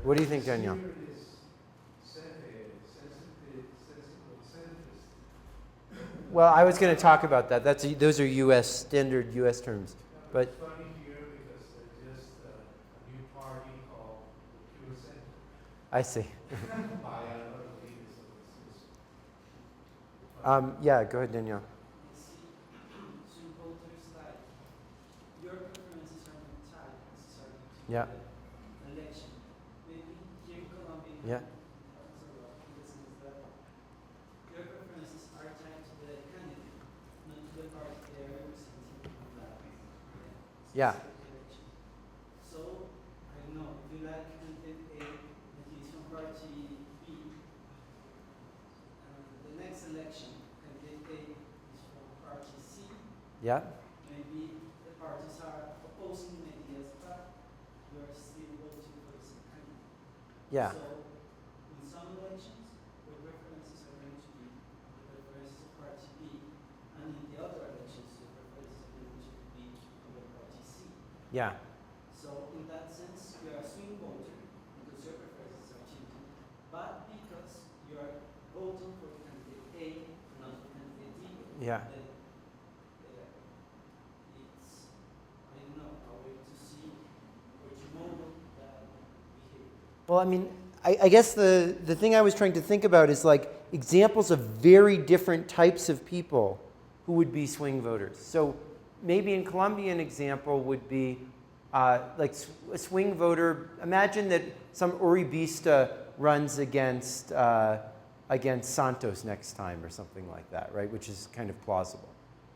Speaker 1: What do you think, Danielle?
Speaker 6: Here is sensible centrist.
Speaker 1: Well, I was going to talk about that. Those are U.S. standard U.S. terms. But
Speaker 6: It's funny here because there's just a new party called the Pure Center
Speaker 1: I see.
Speaker 6: by another leader, so it's
Speaker 1: Yeah, go ahead, Danielle.
Speaker 4: Swing voters, like, your preferences are not tied necessarily to
Speaker 1: Yeah.
Speaker 4: the election. Maybe here in Colombia,
Speaker 1: Yeah.
Speaker 4: in the sense that your preferences are tied to the candidate, not to the party they are representing on that
Speaker 1: Yeah.
Speaker 4: specific election. So, I don't know, if you like candidate A and he's from party B, the next election, candidate A is from party C,
Speaker 1: Yeah.
Speaker 4: maybe the parties are opposing ideas, but you are still voting for the same candidate.
Speaker 1: Yeah.
Speaker 4: So, in some elections, your preferences are going to be the preferences of party B, and in the other elections, your preferences are going to be from the party C.
Speaker 1: Yeah.
Speaker 4: So, in that sense, you are a swing voter because your preferences are changing, but because you are voting for candidate A, not for candidate D.
Speaker 1: Yeah.
Speaker 4: Then, it's, I don't know, a way to see or to model that behavior.
Speaker 1: Well, I mean, I guess the thing I was trying to think about is like examples of very different types of people who would be swing voters. So maybe in Colombia, an example would be like a swing voter. Imagine that some Uribista runs against Santos next time or something like that, right? Which is kind of plausible.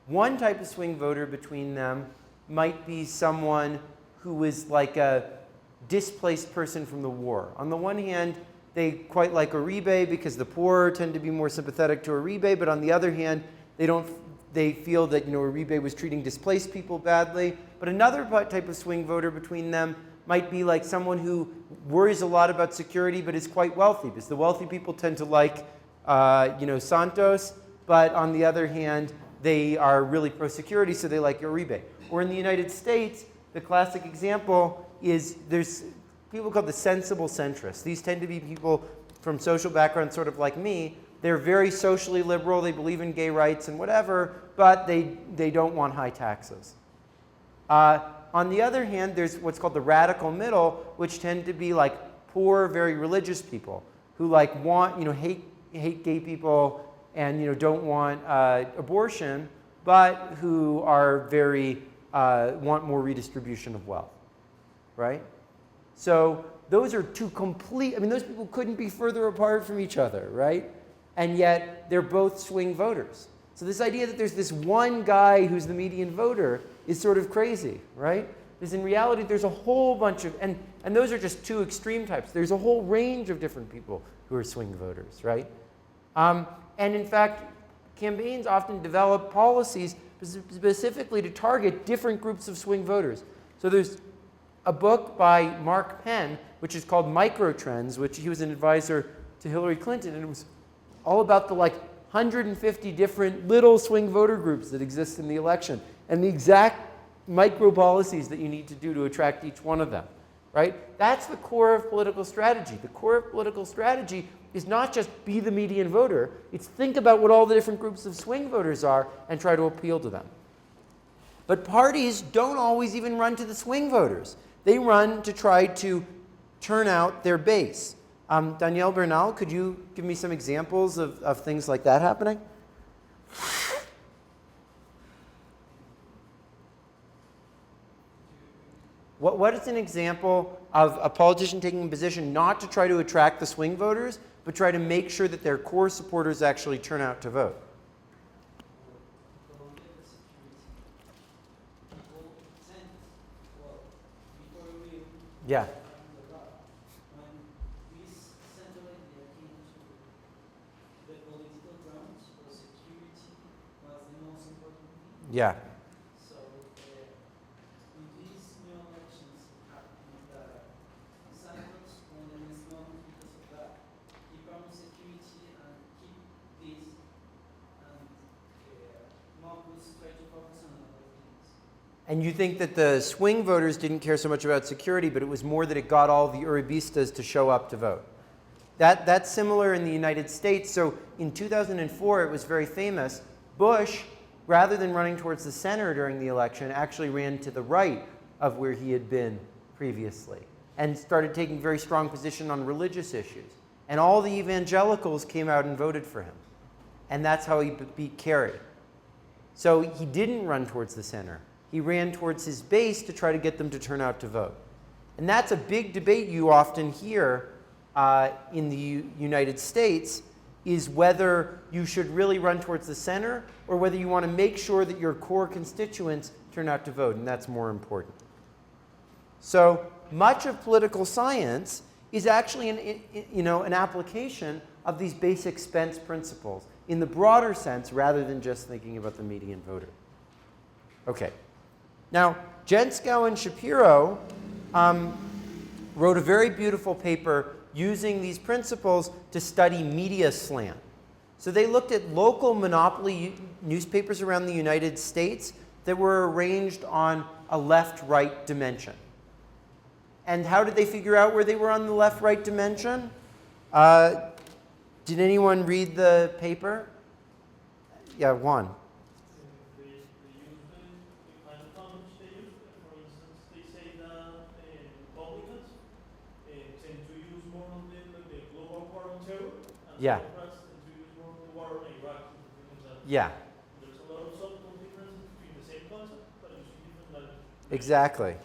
Speaker 1: One type of swing voter between them might be someone who is like a displaced person from the war. On the one hand, they quite like Uribe because the poor tend to be more sympathetic to Uribe, but on the other hand, they feel that Uribe was treating displaced people badly. But another type of swing voter between them might be like someone who worries a lot about security but is quite wealthy, because the wealthy people tend to like Santos, but on the other hand, they are really pro-security, so they like Uribe. Or in the United States, the classic example is there's people called the sensible centrists. These tend to be people from social backgrounds sort of like me. They're very socially liberal, they believe in gay rights and whatever, but they don't want high taxes. On the other hand, there's what's called the radical middle, which tend to be like poor, very religious people who like hate gay people and don't want abortion, but who are very want more redistribution of wealth, right? So those are two complete. I mean, those people couldn't be further apart from each other, right? And yet they're both swing voters. So this idea that there's this one guy who's the median voter is sort of crazy, right? Because in reality, there's a whole bunch of, and those are just two extreme types. There's a whole range of different people who are swing voters, right? And in fact, campaigns often develop policies specifically to target different groups of swing voters. So there's a book by Mark Penn, which is called Microtrends, which he was an advisor to Hillary Clinton, and it was all about the 150 different little swing voter groups that exist in the election and the exact micro policies that you need to do to attract each one of them, right? That's the core of political strategy. The core of political strategy is not just be the median voter, it's think about what all the different groups of swing voters are and try to appeal to them. But parties don't always even run to the swing voters. They run to try to turn out their base. Danielle Bernal, could you give me some examples of things like that happening? What is an example of a politician taking a position not to try to attract the swing voters, but try to make sure that their core supporters actually turn out to vote?
Speaker 4: People get the security. People send, well, before we
Speaker 1: Yeah.
Speaker 4: when this central idea came to the political grounds, the security was the most important thing.
Speaker 1: Yeah.
Speaker 4: So in these new elections happening, Santos won the next moment because of that. He promised security and keep this, and Marcos tried to focus on other things.
Speaker 1: And you think that the swing voters didn't care so much about security, but it was more that it got all the Uribistas to show up to vote. That's similar in the United States. So in 2004, it was very famous. Bush, rather than running towards the center during the election, actually ran to the right of where he had been previously and started taking very strong position on religious issues. And all the evangelicals came out and voted for him. And that's how he beat Kerry. So he didn't run towards the center. He ran towards his base to try to get them to turn out to vote. And that's a big debate you often hear in the United States, is whether you should really run towards the center or whether you want to make sure that your core constituents turn out to vote, and that's more important. So much of political science is actually an application of these basic Spence principles in the broader sense rather than just thinking about the median voter. Okay. Now, Jenskow and Shapiro wrote a very beautiful paper using these principles to study media slant. So they looked at local monopoly newspapers around the United States that were arranged on a left-right dimension. And how did they figure out where they were on the left-right dimension? Did anyone read the paper? Yeah, Juan.
Speaker 3: They use the kind of condoms they use. For instance, they say that Republicans tend to use more on the global war on terror, and
Speaker 1: Yeah.
Speaker 3: Democrats tend to use more on the war on Iraq.
Speaker 1: Yeah,
Speaker 3: There's a lot of subtle differences between the same concept, but using different language.
Speaker 1: exactly.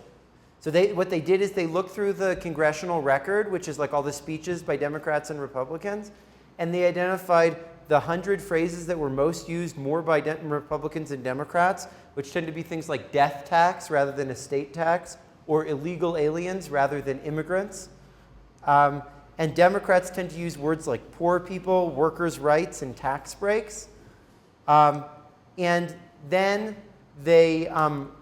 Speaker 1: So what they did is they looked through the congressional record, which is like all the speeches by Democrats and Republicans, and they identified the 100 phrases that were most used more by Republicans and Democrats, which tend to be things like death tax rather than estate tax, or illegal aliens rather than immigrants. And Democrats tend to use words like poor people, workers' rights, and tax breaks. And then they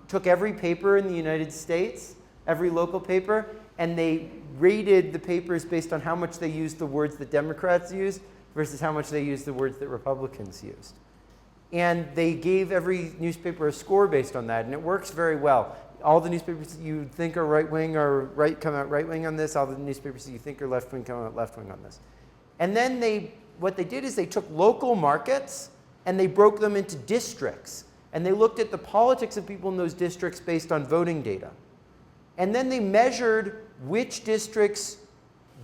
Speaker 1: took every paper in the United States, every local paper, and they rated the papers based on how much they used the words that Democrats used versus how much they used the words that Republicans used. And they gave every newspaper a score based on that, and it works very well. All the newspapers that you think are right-wing come out right-wing on this. All the newspapers that you think are left-wing come out left-wing on this. And then what they did is they took local markets and they broke them into districts. And they looked at the politics of people in those districts based on voting data. And then they measured which districts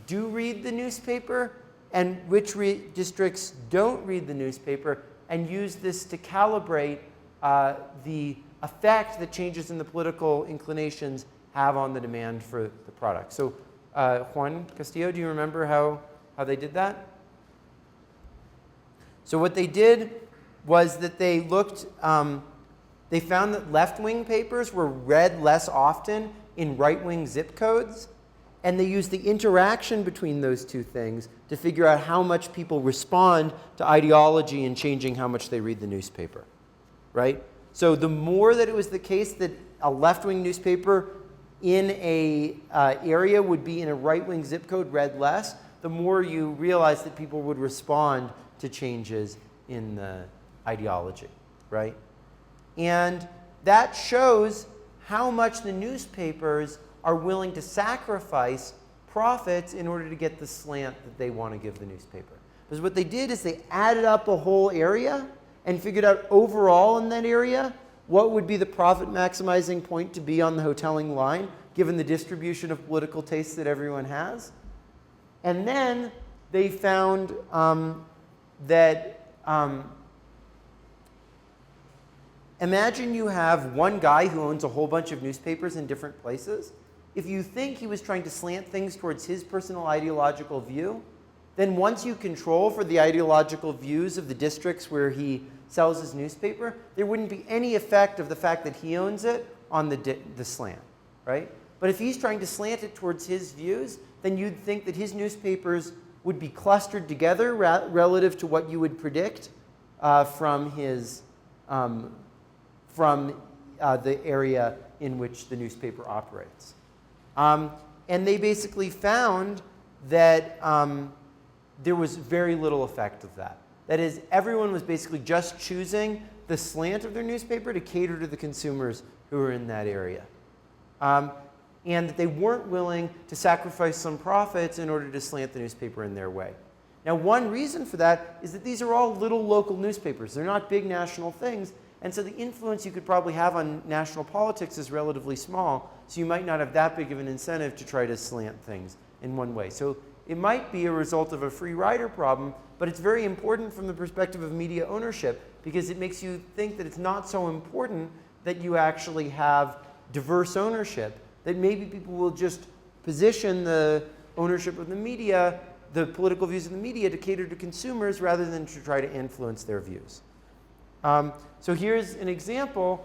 Speaker 1: do read the newspaper and which districts don't read the newspaper, and used this to calibrate the effect that changes in the political inclinations have on the demand for the product. So Juan Castillo, do you remember how they did that? So what they did was that they looked, they found that left-wing papers were read less often in right-wing zip codes, and they used the interaction between those two things to figure out how much people respond to ideology and changing how much they read the newspaper, right? So the more that it was the case that a left-wing newspaper in a area would be in a right-wing zip code read less, the more you realize that people would respond to changes in the ideology, right? And that shows how much the newspapers are willing to sacrifice profits in order to get the slant that they want to give the newspaper. Because what they did is they added up a whole area and figured out overall in that area what would be the profit maximizing point to be on the hoteling line, given the distribution of political tastes that everyone has. And then they found that imagine you have one guy who owns a whole bunch of newspapers in different places. If you think he was trying to slant things towards his personal ideological view, then once you control for the ideological views of the districts where he sells his newspaper, there wouldn't be any effect of the fact that he owns it on the slant, right? But if he's trying to slant it towards his views, then you'd think that his newspapers would be clustered together relative to what you would predict from his the area in which the newspaper operates. And they basically found that there was very little effect of that. That is, everyone was basically just choosing the slant of their newspaper to cater to the consumers who were in that area. And that they weren't willing to sacrifice some profits in order to slant the newspaper in their way. Now, one reason for that is that these are all little local newspapers. They're not big national things. And so the influence you could probably have on national politics is relatively small. So you might not have that big of an incentive to try to slant things in one way. So it might be a result of a free rider problem, but it's very important from the perspective of media ownership because it makes you think that it's not so important that you actually have diverse ownership, that maybe people will just position the ownership of the media, the political views of the media, to cater to consumers rather than to try to influence their views. So here's an example.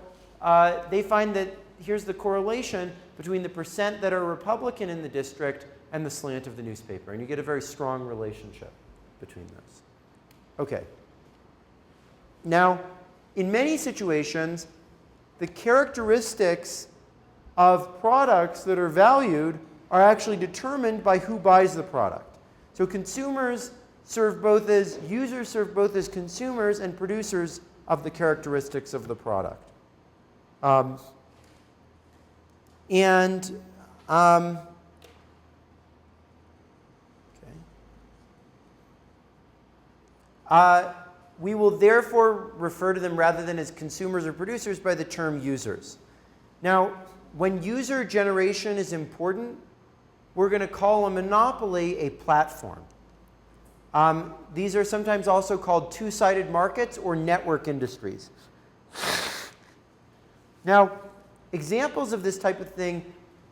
Speaker 1: They find that here's the correlation between the percent that are Republican in the district and the slant of the newspaper. And you get a very strong relationship between those. Okay. Now, in many situations, the characteristics of products that are valued are actually determined by who buys the product. So consumers serve both as users, serve both as consumers and producers of the characteristics of the product. We will therefore refer to them rather than as consumers or producers by the term users. Now, when user generation is important, we're going to call a monopoly a platform. These are sometimes also called two-sided markets or network industries. Now, examples of this type of thing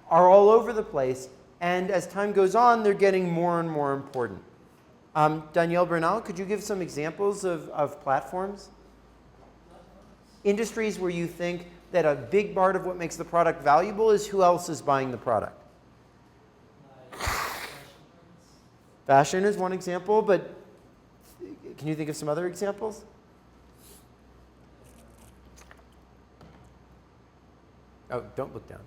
Speaker 1: are all over the place, and as time goes on, they're getting more and more important. Danielle Bernal, could you give some examples of platforms? Industries where you think that a big part of what makes the product valuable is who else is buying the product. Fashion is one example, but can you think of some other examples? Oh, don't look down.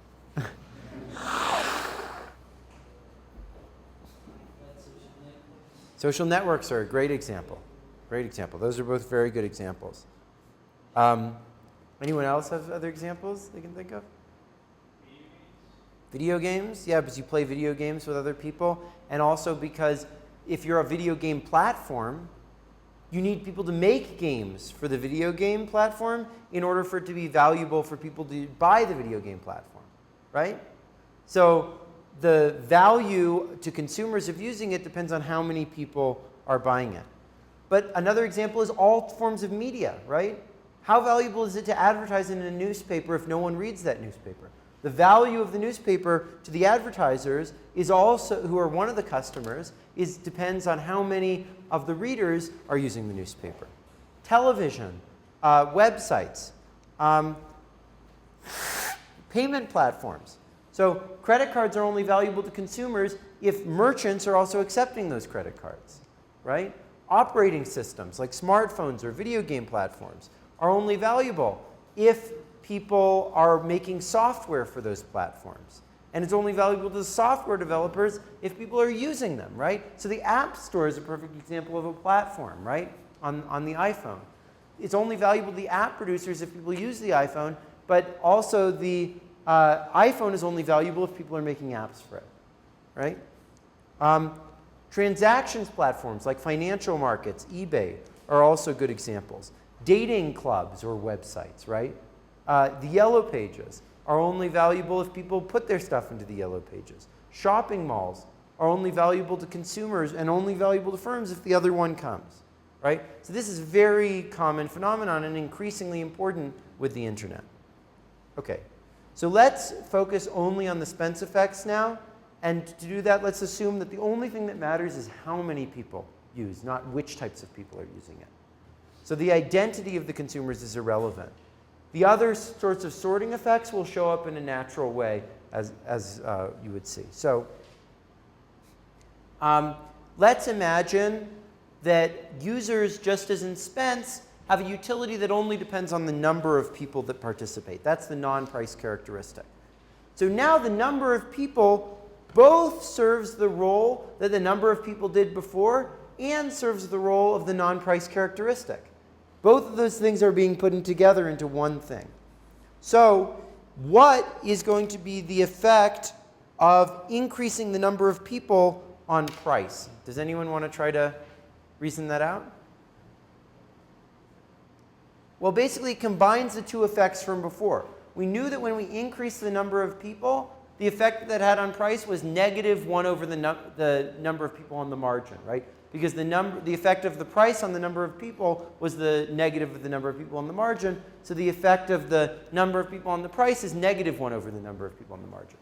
Speaker 1: Social networks are a great example. Great example. Those are both very good examples. Anyone else have other examples they can think of? Video games? Yeah, because you play video games with other people. And also because if you're a video game platform, you need people to make games for the video game platform in order for it to be valuable for people to buy the video game platform, right? So the value to consumers of using it depends on how many people are buying it. But another example is all forms of media, right? How valuable is it to advertise in a newspaper if no one reads that newspaper? The value of the newspaper to the advertisers is also, who are one of the customers, depends on how many of the readers are using the newspaper. Television, websites, payment platforms. So credit cards are only valuable to consumers if merchants are also accepting those credit cards, right? Operating systems like smartphones or video game platforms are only valuable if people are making software for those platforms. And it's only valuable to the software developers if people are using them, right? So the App Store is a perfect example of a platform, right, on the iPhone. It's only valuable to the app producers if people use the iPhone, but also the iPhone is only valuable if people are making apps for it, right? Transactions platforms like financial markets, eBay, are also good examples. Dating clubs or websites, right? The Yellow Pages are only valuable if people put their stuff into the Yellow Pages. Shopping malls are only valuable to consumers and only valuable to firms if the other one comes, right? So this is a very common phenomenon and increasingly important with the internet. Okay, so let's focus only on the Spence effects now. And to do that, let's assume that the only thing that matters is how many people use, not which types of people are using it. So the identity of the consumers is irrelevant. The other sorts of sorting effects will show up in a natural way, as you would see. So let's imagine that users, just as in Spence, have a utility that only depends on the number of people that participate. That's the non-price characteristic. So now the number of people both serves the role that the number of people did before and serves the role of the non-price characteristic. Both of those things are being put together into one thing. So what is going to be the effect of increasing the number of people on price? Does anyone want to try to reason that out? Well, basically it combines the two effects from before. We knew that when we increased the number of people, the effect that had on price was -1 over the number of people on the margin, right? Because the effect of the price on the number of people was the negative of the number of people on the margin. So the effect of the number of people on the price is -1 over the number of people on the margin.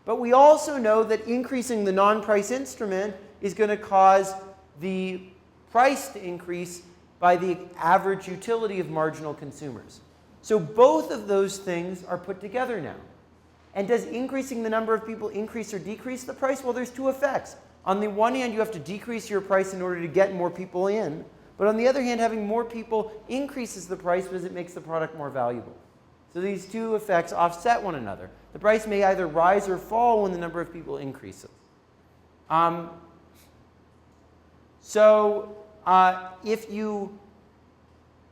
Speaker 1: But we also know that increasing the non-price instrument is going to cause the price to increase by the average utility of marginal consumers. So both of those things are put together now. And does increasing the number of people increase or decrease the price? Well, there's two effects. On the one hand, you have to decrease your price in order to get more people in. But on the other hand, having more people increases the price because it makes the product more valuable. So these two effects offset one another. The price may either rise or fall when the number of people increases.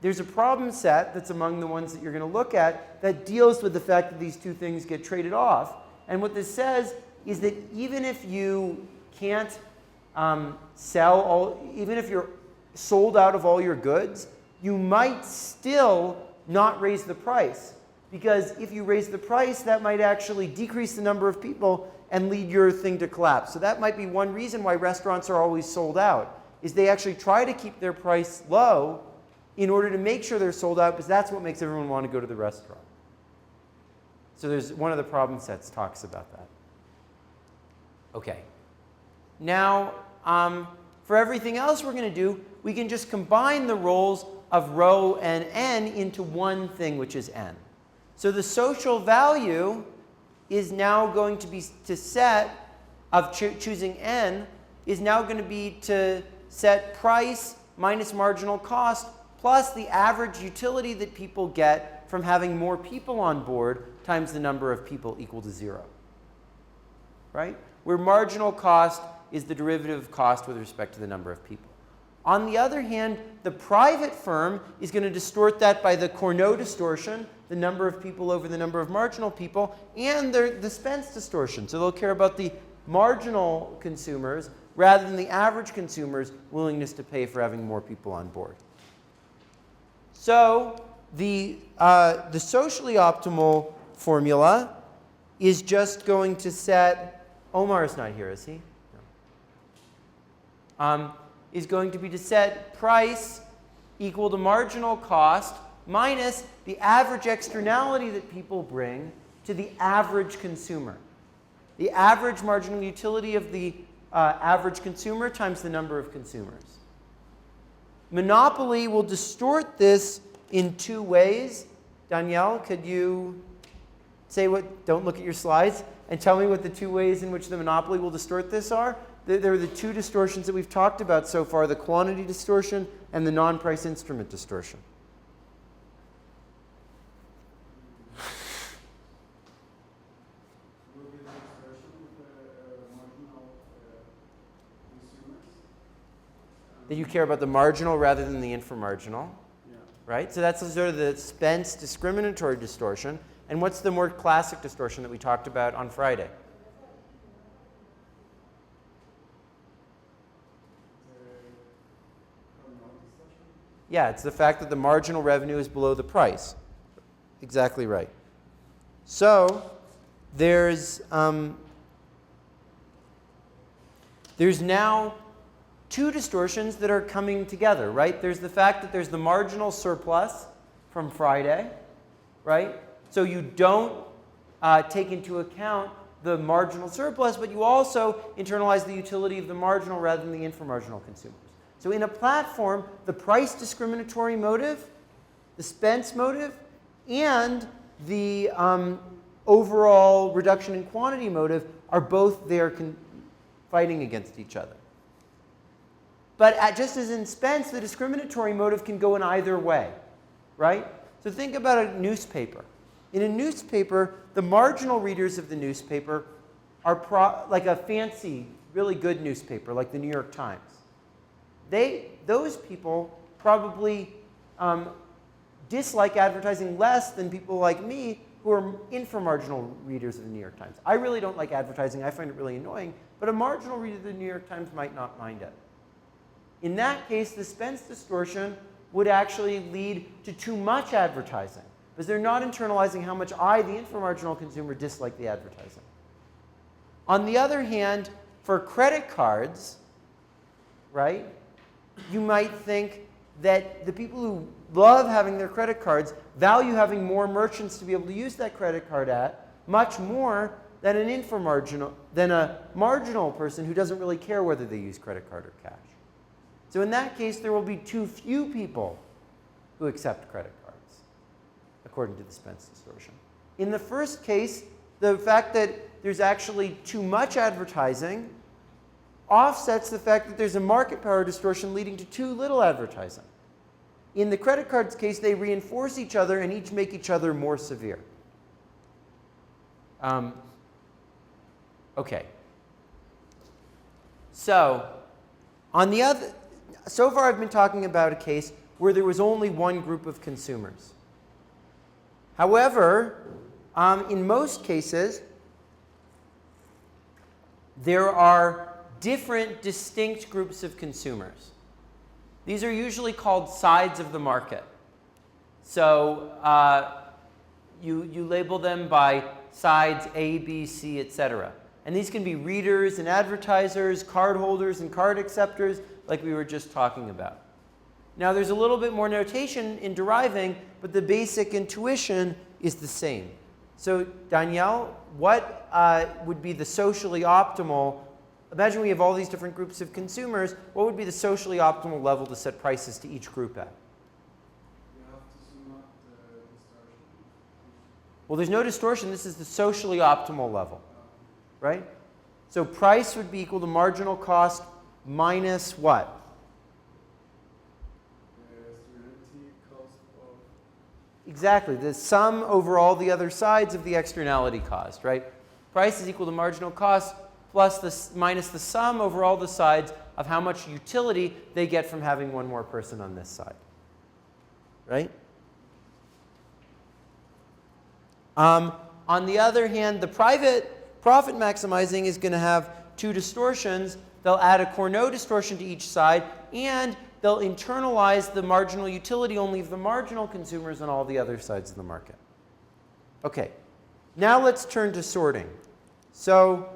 Speaker 1: There's a problem set that's among the ones that you're going to look at that deals with the fact that these two things get traded off. And what this says is that even if you can't even if you're sold out of all your goods, you might still not raise the price. Because if you raise the price, that might actually decrease the number of people and lead your thing to collapse. So that might be one reason why restaurants are always sold out, is they actually try to keep their price low in order to make sure they're sold out, because that's what makes everyone want to go to the restaurant. So there's one of the problem sets talks about that. Okay. Now, for everything else we're going to do, we can just combine the roles of rho and n into one thing, which is n. So the social value is now going to be to set of choosing n is now going to be to set price minus marginal cost plus the average utility that people get from having more people on board times the number of people equal to 0. Right? Where marginal cost is the derivative of cost with respect to the number of people. On the other hand, the private firm is going to distort that by the Cournot distortion, the number of people over the number of marginal people, and the Spence distortion. So they'll care about the marginal consumers rather than the average consumer's willingness to pay for having more people on board. So the socially optimal formula is just going to set, Omar is not here, is he? No. Is going to be to set price equal to marginal cost minus the average externality that people bring to the average consumer. The average marginal utility of the average consumer times the number of consumers. Monopoly will distort this in two ways. Danielle, could you say what, don't look at your slides, and tell me what the two ways in which the monopoly will distort this are? There are the two distortions that we've talked about so far, the quantity distortion and the non-price instrument distortion.
Speaker 3: Will be the distortion with the marginal consumers?
Speaker 1: That you care about the marginal rather than the inframarginal,
Speaker 3: Yeah.
Speaker 1: right? So that's sort of the Spence discriminatory distortion. And what's the more classic distortion that we talked about on Friday? Yeah, it's the fact that the marginal revenue is below the price. Exactly right. So there's there's now two distortions that are coming together, right? There's the fact that there's the marginal surplus from Friday, right? So you don't take into account the marginal surplus, but you also internalize the utility of the marginal rather than the inframarginal consumers. So in a platform, the price discriminatory motive, the Spence motive, and the overall reduction in quantity motive are both there fighting against each other. But just as in Spence, the discriminatory motive can go in either way, right? So think about a newspaper. In a newspaper, the marginal readers of the newspaper are like a fancy, really good newspaper, like the New York Times. Those people probably dislike advertising less than people like me who are inframarginal readers of the New York Times. I really don't like advertising. I find it really annoying. But a marginal reader of the New York Times might not mind it. In that case, the Spence distortion would actually lead to too much advertising, because they're not internalizing how much I, the inframarginal consumer, dislike the advertising. On the other hand, for credit cards, right, you might think that the people who love having their credit cards value having more merchants to be able to use that credit card at much more than a marginal person who doesn't really care whether they use credit card or cash. So in that case, there will be too few people who accept credit cards, according to the Spence distortion. In the first case, the fact that there's actually too much advertising offsets the fact that there's a market power distortion leading to too little advertising. In the credit cards case, they reinforce each other and each make each other more severe. Okay. So far I've been talking about a case where there was only one group of consumers. However, in most cases, there are different, distinct groups of consumers. These are usually called sides of the market. So you label them by sides A, B, C, etc. And these can be readers and advertisers, card holders and card acceptors, like we were just talking about. Now, there's a little bit more notation in deriving, but the basic intuition is the same. So, Danielle, what would be the socially optimal? Imagine we have all these different groups of consumers. What would be the socially optimal level to set prices to each group at?
Speaker 7: You have to sum up the distortion.
Speaker 1: Well, there's no distortion. This is the socially optimal level, right? So price would be equal to marginal cost minus what?
Speaker 7: The externality cost of.
Speaker 1: Exactly, the sum over all the other sides of the externality cost, right? Price is equal to marginal cost plus minus the sum over all the sides of how much utility they get from having one more person on this side, right? On the other hand, the private profit maximizing is going to have two distortions. They'll add a Cournot distortion to each side, and they'll internalize the marginal utility only of the marginal consumers on all the other sides of the market. Okay, now let's turn to sorting. So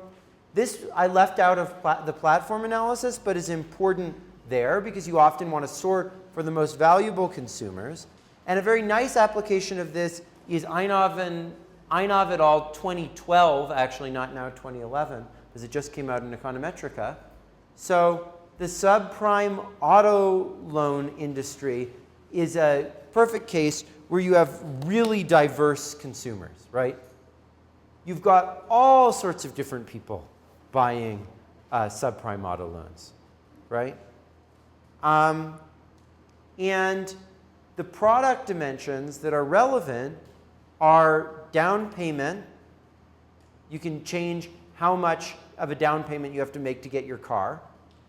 Speaker 1: this I left out of the platform analysis, but is important there because you often want to sort for the most valuable consumers. And a very nice application of this is Einov et al. 2012, actually not now 2011, because it just came out in Econometrica. So the subprime auto loan industry is a perfect case where you have really diverse consumers, right? You've got all sorts of different people buying subprime auto loans, right? And the product dimensions that are relevant are down payment. You can change how much of a down payment you have to make to get your car,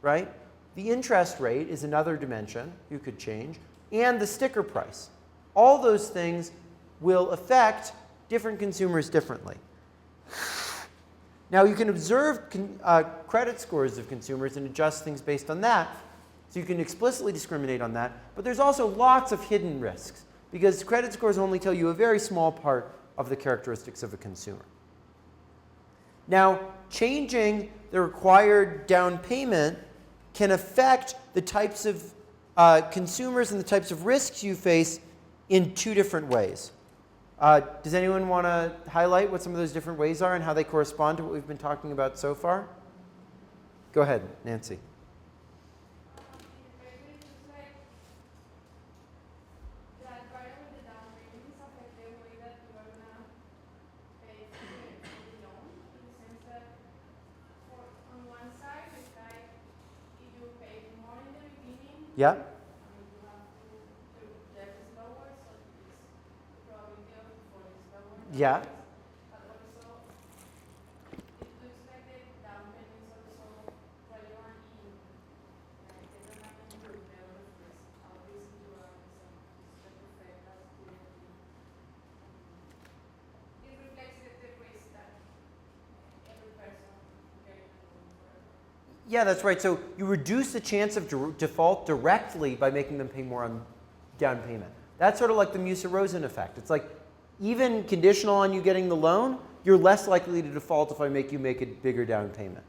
Speaker 1: right? The interest rate is another dimension you could change, and the sticker price. All those things will affect different consumers differently. Now, you can observe credit scores of consumers and adjust things based on that, so you can explicitly discriminate on that. But there's also lots of hidden risks, because credit scores only tell you a very small part of the characteristics of a consumer. Now, changing the required down payment can affect the types of consumers and the types of risks you face in two different ways. Does anyone want to highlight what some of those different ways are and how they correspond to what we've been talking about so far? Go ahead, Nancy. Yeah. Yeah. Yeah, that's right. So you reduce the chance of default directly by making them pay more on down payment. That's sort of like the Musa-Rosen effect. It's like even conditional on you getting the loan, you're less likely to default if I make you make a bigger down payment,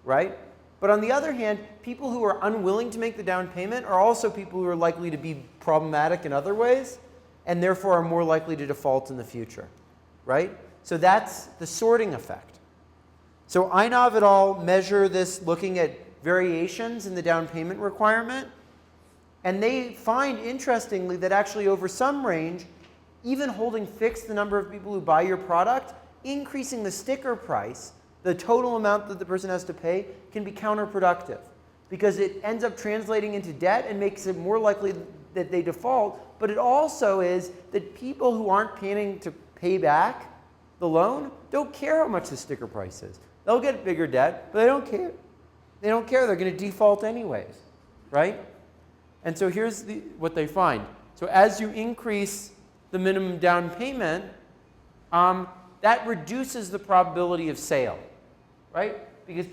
Speaker 1: right? But on the other hand, people who are unwilling to make the down payment are also people who are likely to be problematic in other ways and therefore are more likely to default in the future, right? So that's the sorting effect. So INOV et al. Measure this looking at variations in the down payment requirement. And they find, interestingly, that actually over some range, even holding fixed the number of people who buy your product, increasing the sticker price, the total amount that the person has to pay, can be counterproductive. Because it ends up translating into debt and makes it more likely that they default. But it also is that people who aren't planning to pay back the loan don't care how much the sticker price is. They'll get bigger debt, but they don't care. They don't care. They're going to default anyways, right? And so here's what they find. So as you increase the minimum down payment, that reduces the probability of sale, right? Because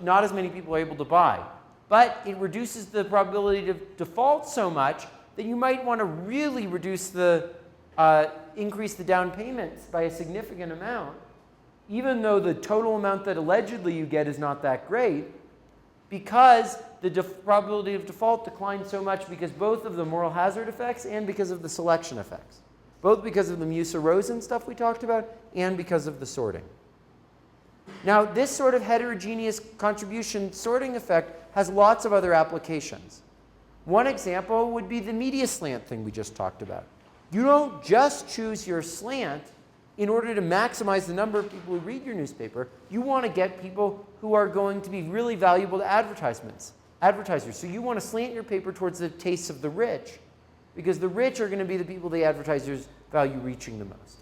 Speaker 1: not as many people are able to buy. But it reduces the probability to default so much that you might want to really reduce increase the down payments by a significant amount, even though the total amount that allegedly you get is not that great, because the probability of default declines so much because both of the moral hazard effects and because of the selection effects. Both because of the Musa-Rosen stuff we talked about and because of the sorting. Now, this sort of heterogeneous contribution sorting effect has lots of other applications. One example would be the media slant thing we just talked about. You don't just choose your slant in order to maximize the number of people who read your newspaper. You want to get people who are going to be really valuable to advertisers. So you want to slant your paper towards the tastes of the rich, because the rich are going to be the people the advertisers value reaching the most.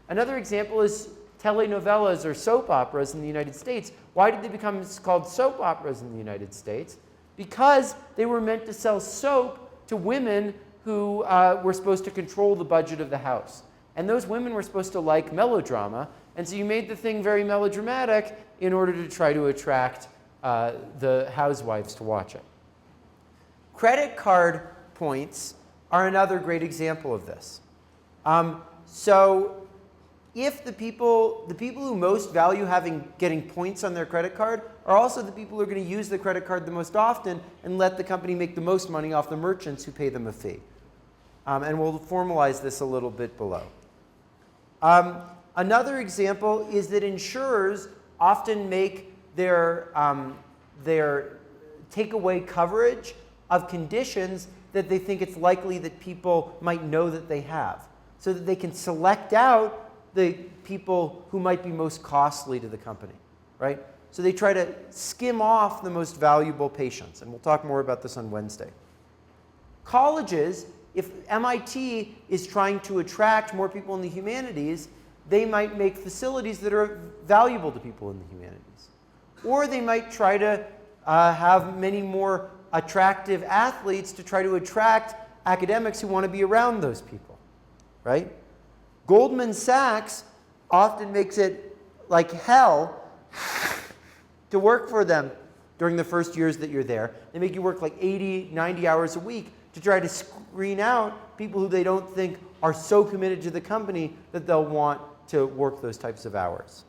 Speaker 1: Another example is telenovelas or soap operas in the United States. Why did they become called soap operas in the United States? Because they were meant to sell soap to women who were supposed to control the budget of the house. And those women were supposed to like melodrama, and so you made the thing very melodramatic in order to try to attract the housewives to watch it. Credit card points are another great example of this. So if the people who most value getting points on their credit card are also the people who are going to use the credit card the most often and let the company make the most money off the merchants who pay them a fee. And we'll formalize this a little bit below. Another example is that insurers often make their takeaway coverage of conditions that they think it's likely that people might know that they have, so that they can select out the people who might be most costly to the company, right? So they try to skim off the most valuable patients, and we'll talk more about this on Wednesday. Colleges, if MIT is trying to attract more people in the humanities, they might make facilities that are valuable to people in the humanities. Or they might try to have many more attractive athletes to try to attract academics who want to be around those people, right? Goldman Sachs often makes it like hell to work for them during the first years that you're there. They make you work like 80, 90 hours a week to try to screen out people who they don't think are so committed to the company that they'll want to work those types of hours.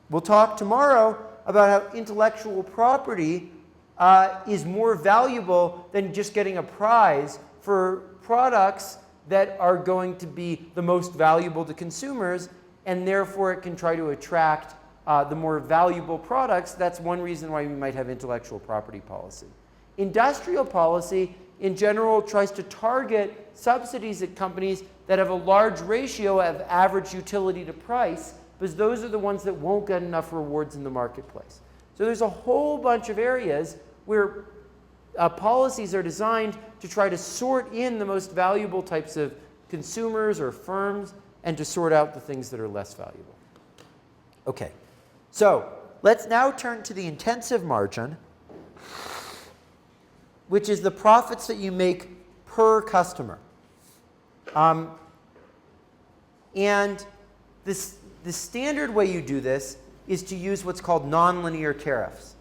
Speaker 1: We'll talk tomorrow about how intellectual property is more valuable than just getting a prize for products that are going to be the most valuable to consumers, and therefore it can try to attract the more valuable products. That's one reason why we might have intellectual property policy. Industrial policy, in general, tries to target subsidies at companies that have a large ratio of average utility to price, because those are the ones that won't get enough rewards in the marketplace. So there's a whole bunch of areas where policies are designed to try to sort in the most valuable types of consumers or firms and to sort out the things that are less valuable. Okay, so let's now turn to the intensive margin, which is the profits that you make per customer. And the standard way you do this is to use what's called nonlinear tariffs.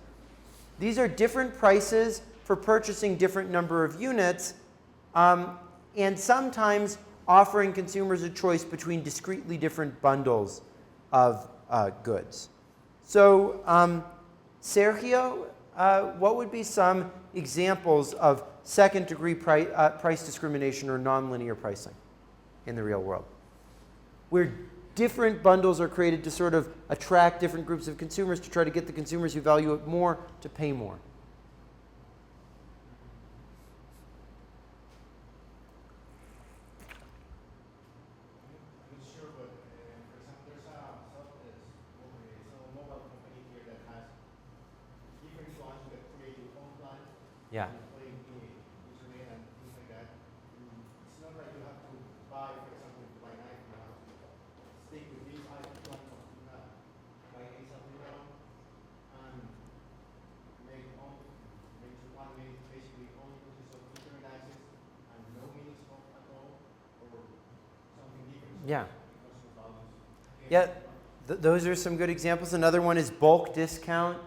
Speaker 1: These are different prices for purchasing different number of units, and sometimes offering consumers a choice between discretely different bundles of goods. So, Sergio, what would be some examples of second-degree price discrimination or nonlinear pricing in the real world, where different bundles are created to sort of attract different groups of consumers to try to get the consumers who value it more to pay more?
Speaker 8: I'm not sure, but for example, there's some mobile company here that has different plans that create your own plan.
Speaker 1: Yeah.
Speaker 8: And play internet and things like that. It's not like you have to buy, for example, to buy an iPhone, you have to stick with this iPhone plan of buy a something around and make your plan basically only consists of internet access and no minutes at all or something different.
Speaker 1: Yeah.
Speaker 8: Because of values.
Speaker 1: Yeah, those are some good examples. Another one is bulk discount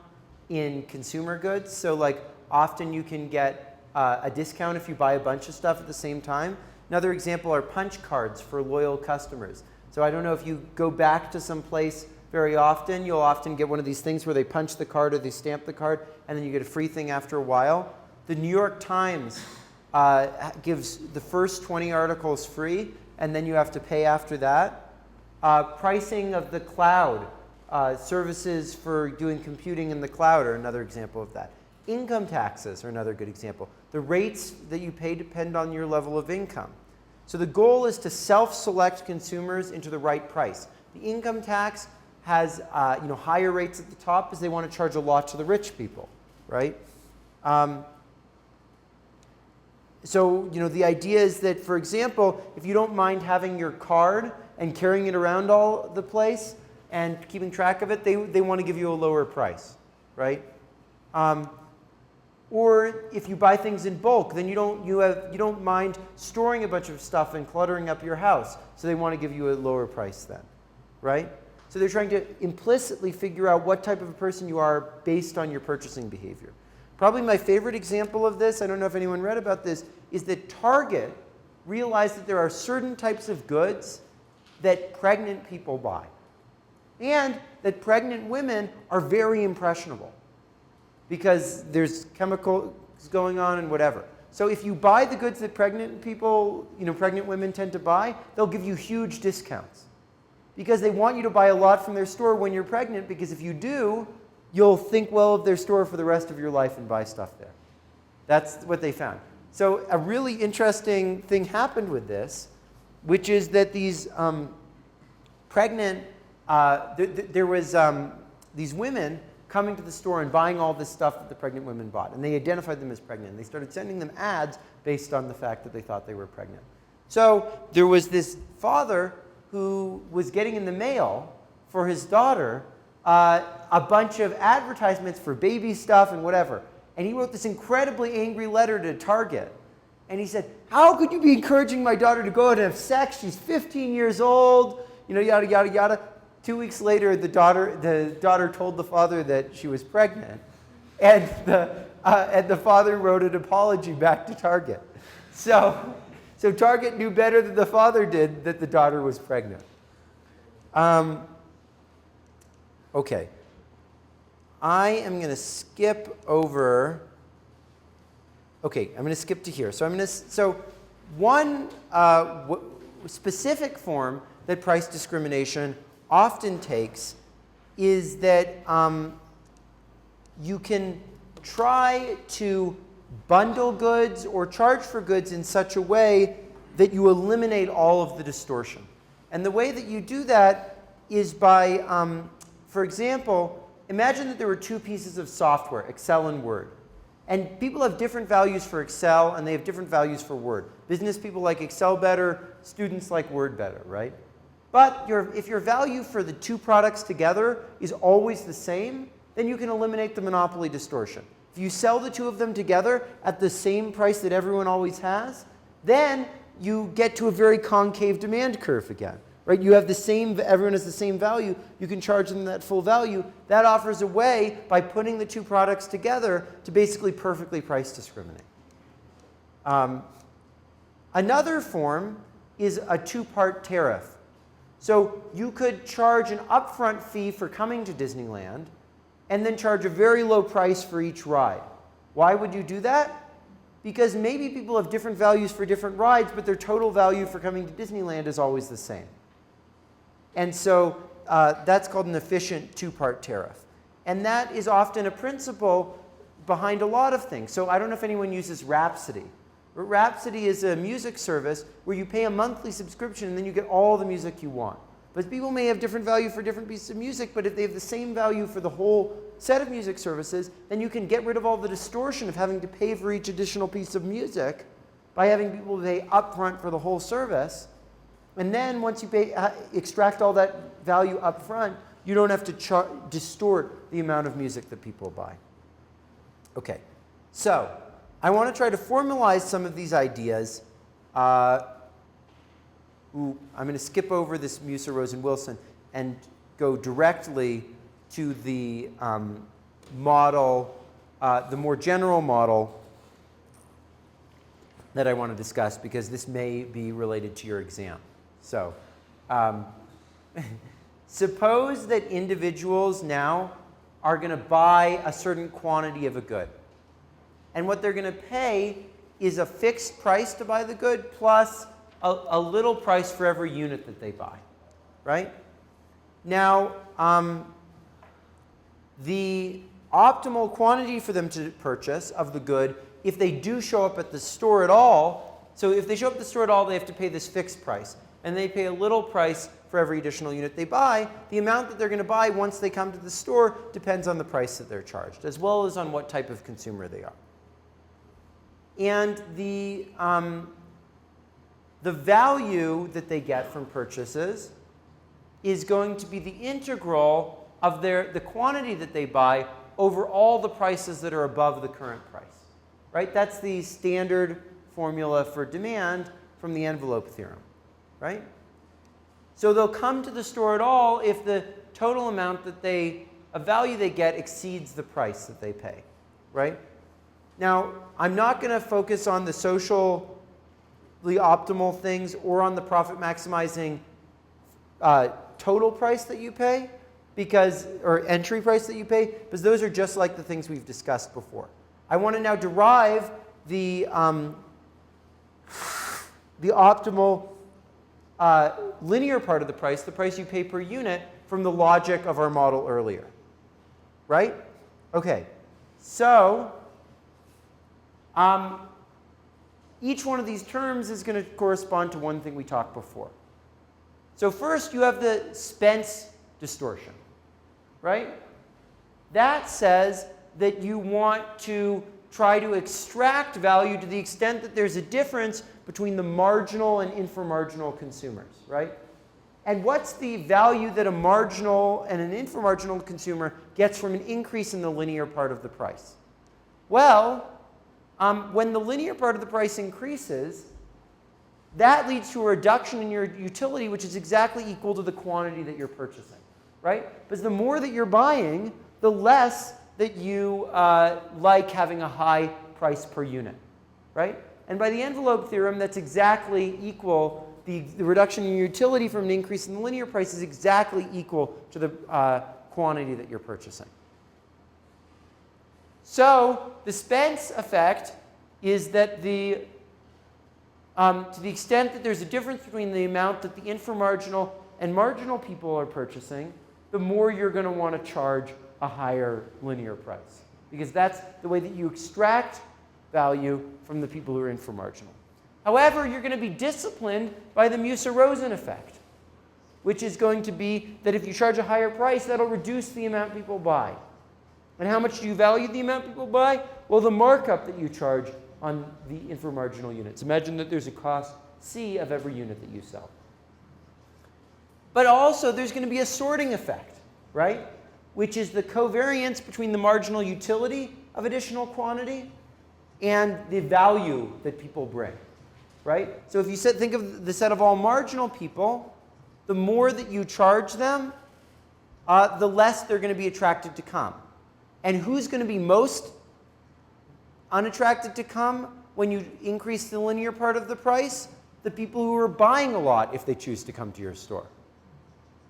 Speaker 1: in consumer goods. So like often you can get a discount if you buy a bunch of stuff at the same time. Another example are punch cards for loyal customers. So I don't know if you go back to some place very often, you'll often get one of these things where they punch the card or they stamp the card and then you get a free thing after a while. The New York Times gives the first 20 articles free and then you have to pay after that. Pricing of the cloud, services for doing computing in the cloud are another example of that. Income taxes are another good example. The rates that you pay depend on your level of income. So the goal is to self-select consumers into the right price. The income tax has higher rates at the top because they want to charge a lot to the rich people, right? So the idea is that, for example, if you don't mind having your card and carrying it around all the place and keeping track of it, they want to give you a lower price, right? Or if you buy things in bulk, then you don't mind storing a bunch of stuff and cluttering up your house, so they want to give you a lower price then, right? So they're trying to implicitly figure out what type of a person you are based on your purchasing behavior. Probably my favorite example of this, I don't know if anyone read about this, is that Target realized that there are certain types of goods that pregnant people buy, and that pregnant women are very impressionable because there's chemicals going on and whatever. So if you buy the goods that pregnant people, pregnant women tend to buy, they'll give you huge discounts because they want you to buy a lot from their store when you're pregnant, because if you do, you'll think well of their store for the rest of your life and buy stuff there. That's what they found. So a really interesting thing happened with this, which is that these pregnant, there was these women coming to the store and buying all this stuff that the pregnant women bought. And they identified them as pregnant. And they started sending them ads based on the fact that they thought they were pregnant. So there was this father who was getting in the mail for his daughter a bunch of advertisements for baby stuff and whatever. And he wrote this incredibly angry letter to Target. And he said, how could you be encouraging my daughter to go out and have sex? She's 15 years old, yada, yada, yada. 2 weeks later, the daughter told the father that she was pregnant. And the father wrote an apology back to Target. So Target knew better than the father did that the daughter was pregnant. Okay. I am going to skip over. Okay, I'm going to skip to here. So one specific form that price discrimination often takes is that you can try to bundle goods or charge for goods in such a way that you eliminate all of the distortion. And the way that you do that is by, for example, imagine that there were two pieces of software, Excel and Word. And people have different values for Excel, and they have different values for Word. Business people like Excel better, students like Word better, right? But if your value for the two products together is always the same, then you can eliminate the monopoly distortion. If you sell the two of them together at the same price that everyone always has, then you get to a very concave demand curve again. Right? You have the same, everyone has the same value, you can charge them that full value. That offers a way, by putting the two products together, to basically perfectly price discriminate. Another form is a two-part tariff. So you could charge an upfront fee for coming to Disneyland, and then charge a very low price for each ride. Why would you do that? Because maybe people have different values for different rides, but their total value for coming to Disneyland is always the same. And so that's called an efficient two-part tariff. And that is often a principle behind a lot of things. So I don't know if anyone uses Rhapsody. But Rhapsody is a music service where you pay a monthly subscription and then you get all the music you want. But people may have different value for different pieces of music, but if they have the same value for the whole set of music services, then you can get rid of all the distortion of having to pay for each additional piece of music by having people pay upfront for the whole service. And then once you extract all that value up front, you don't have to distort the amount of music that people buy. Okay, so I want to try to formalize some of these ideas. I'm going to skip over this Musa, Rosen, Wilson and go directly to the model, the more general model that I want to discuss, because this may be related to your exam. So suppose that individuals now are going to buy a certain quantity of a good. And what they're going to pay is a fixed price to buy the good plus a little price for every unit that they buy, right? Now, the optimal quantity for them to purchase of the good, if they do show up at the store at all, so if they show up at the store at all, they have to pay this fixed price. And they pay a little price for every additional unit they buy. The amount that they're going to buy once they come to the store depends on the price that they're charged, as well as on what type of consumer they are. And the value that they get from purchases is going to be the integral of the quantity that they buy over all the prices that are above the current price. Right? That's the standard formula for demand from the envelope theorem. Right? So they'll come to the store at all if the total amount of value they get exceeds the price that they pay. Right? Now, I'm not going to focus on the socially optimal things or on the profit maximizing total price that you pay, or entry price that you pay, because those are just like the things we've discussed before. I want to now derive the optimal linear part of the price you pay per unit, from the logic of our model earlier. Right? Okay. So each one of these terms is going to correspond to one thing we talked before. So first, you have the Spence distortion. Right? That says that you want to try to extract value to the extent that there's a difference between the marginal and inframarginal consumers, right? And what's the value that a marginal and an inframarginal consumer gets from an increase in the linear part of the price? Well, when the linear part of the price increases, that leads to a reduction in your utility, which is exactly equal to the quantity that you're purchasing, right? Because the more that you're buying, the less that you like having a high price per unit, right? And by the envelope theorem, that's exactly equal. The reduction in utility from an increase in the linear price is exactly equal to the quantity that you're purchasing. So the Spence effect is that to the extent that there's a difference between the amount that the inframarginal and marginal people are purchasing, the more you're going to want to charge a higher linear price. Because that's the way that you extract value from the people who are inframarginal. However, you're going to be disciplined by the Musa-Rosen effect, which is going to be that if you charge a higher price, that'll reduce the amount people buy. And how much do you value the amount people buy? Well, the markup that you charge on the inframarginal units. Imagine that there's a cost C of every unit that you sell. But also, there's going to be a sorting effect, right? Which is the covariance between the marginal utility of additional quantity and the value that people bring, right? So if you think of the set of all marginal people, the more that you charge them, the less they're going to be attracted to come. And who's going to be most unattracted to come when you increase the linear part of the price? The people who are buying a lot if they choose to come to your store,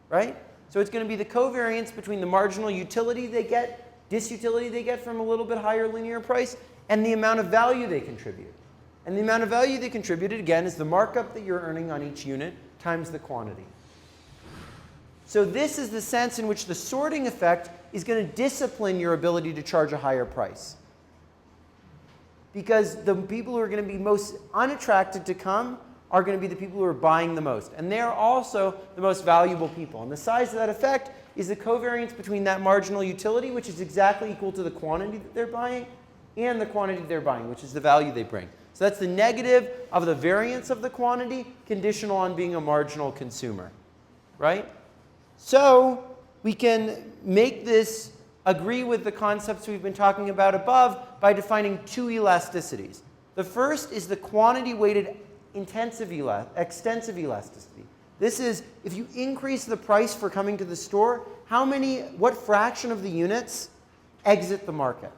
Speaker 1: right? So it's going to be the covariance between the marginal utility they get, disutility they get from a little bit higher linear price, and the amount of value they contribute. And the amount of value they contributed, again, is the markup that you're earning on each unit times the quantity. So this is the sense in which the sorting effect is going to discipline your ability to charge a higher price. Because the people who are going to be most unattracted to come are going to be the people who are buying the most. And they're also the most valuable people. And the size of that effect is the covariance between that marginal utility, which is exactly equal to the quantity that they're buying, and the quantity they're buying, which is the value they bring. So that's the negative of the variance of the quantity conditional on being a marginal consumer, right? So we can make this agree with the concepts we've been talking about above by defining two elasticities. The first is the quantity-weighted extensive elasticity. This is if you increase the price for coming to the store, what fraction of the units exit the market?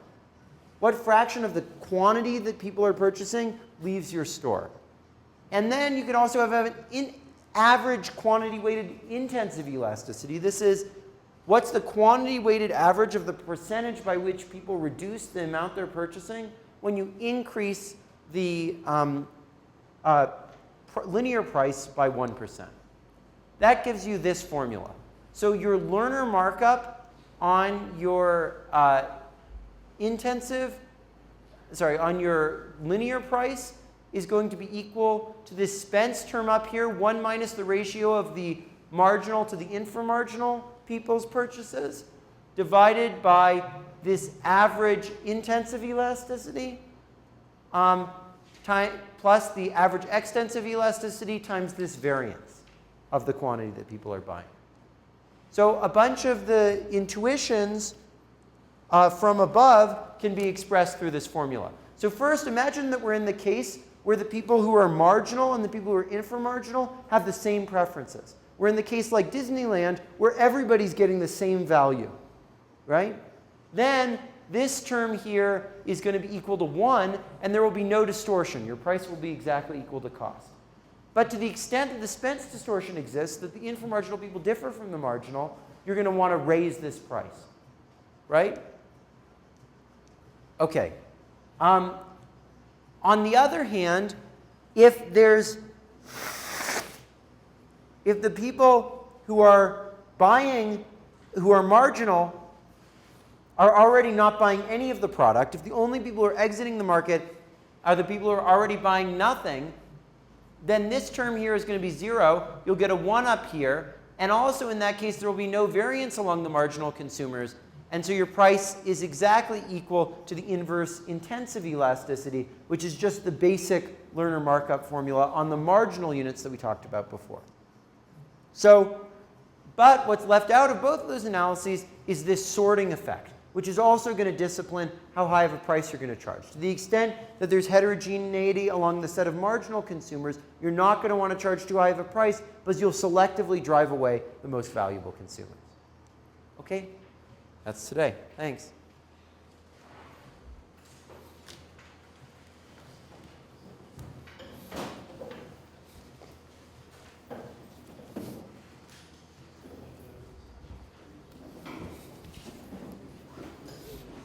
Speaker 1: What fraction of the quantity that people are purchasing leaves your store? And then you can also have an average quantity-weighted intensive elasticity. This is what's the quantity-weighted average of the percentage by which people reduce the amount they're purchasing when you increase the linear price by 1%. That gives you this formula. So your learner markup on your on your linear price is going to be equal to this Spence term up here, 1 minus the ratio of the marginal to the inframarginal people's purchases, divided by this average intensive elasticity, plus the average extensive elasticity times this variance of the quantity that people are buying. So a bunch of the intuitions from above can be expressed through this formula. So first, imagine that we're in the case where the people who are marginal and the people who are inframarginal have the same preferences. We're in the case like Disneyland where everybody's getting the same value, right? Then this term here is going to be equal to 1, and there will be no distortion. Your price will be exactly equal to cost. But to the extent that the Spence distortion exists, that the inframarginal people differ from the marginal, you're going to want to raise this price, right? Okay. On the other hand, if the people who are buying, who are marginal, are already not buying any of the product, if the only people who are exiting the market are the people who are already buying nothing, then this term here is going to be 0. You'll get a 1 up here. And also in that case, there will be no variance along the marginal consumers. And so your price is exactly equal to the inverse intensive elasticity, which is just the basic learner markup formula on the marginal units that we talked about before. So, but what's left out of both of those analyses is this sorting effect, which is also going to discipline how high of a price you're going to charge. To the extent that there's heterogeneity along the set of marginal consumers, you're not going to want to charge too high of a price, because you'll selectively drive away the most valuable consumers. Okay? That's today. Thanks.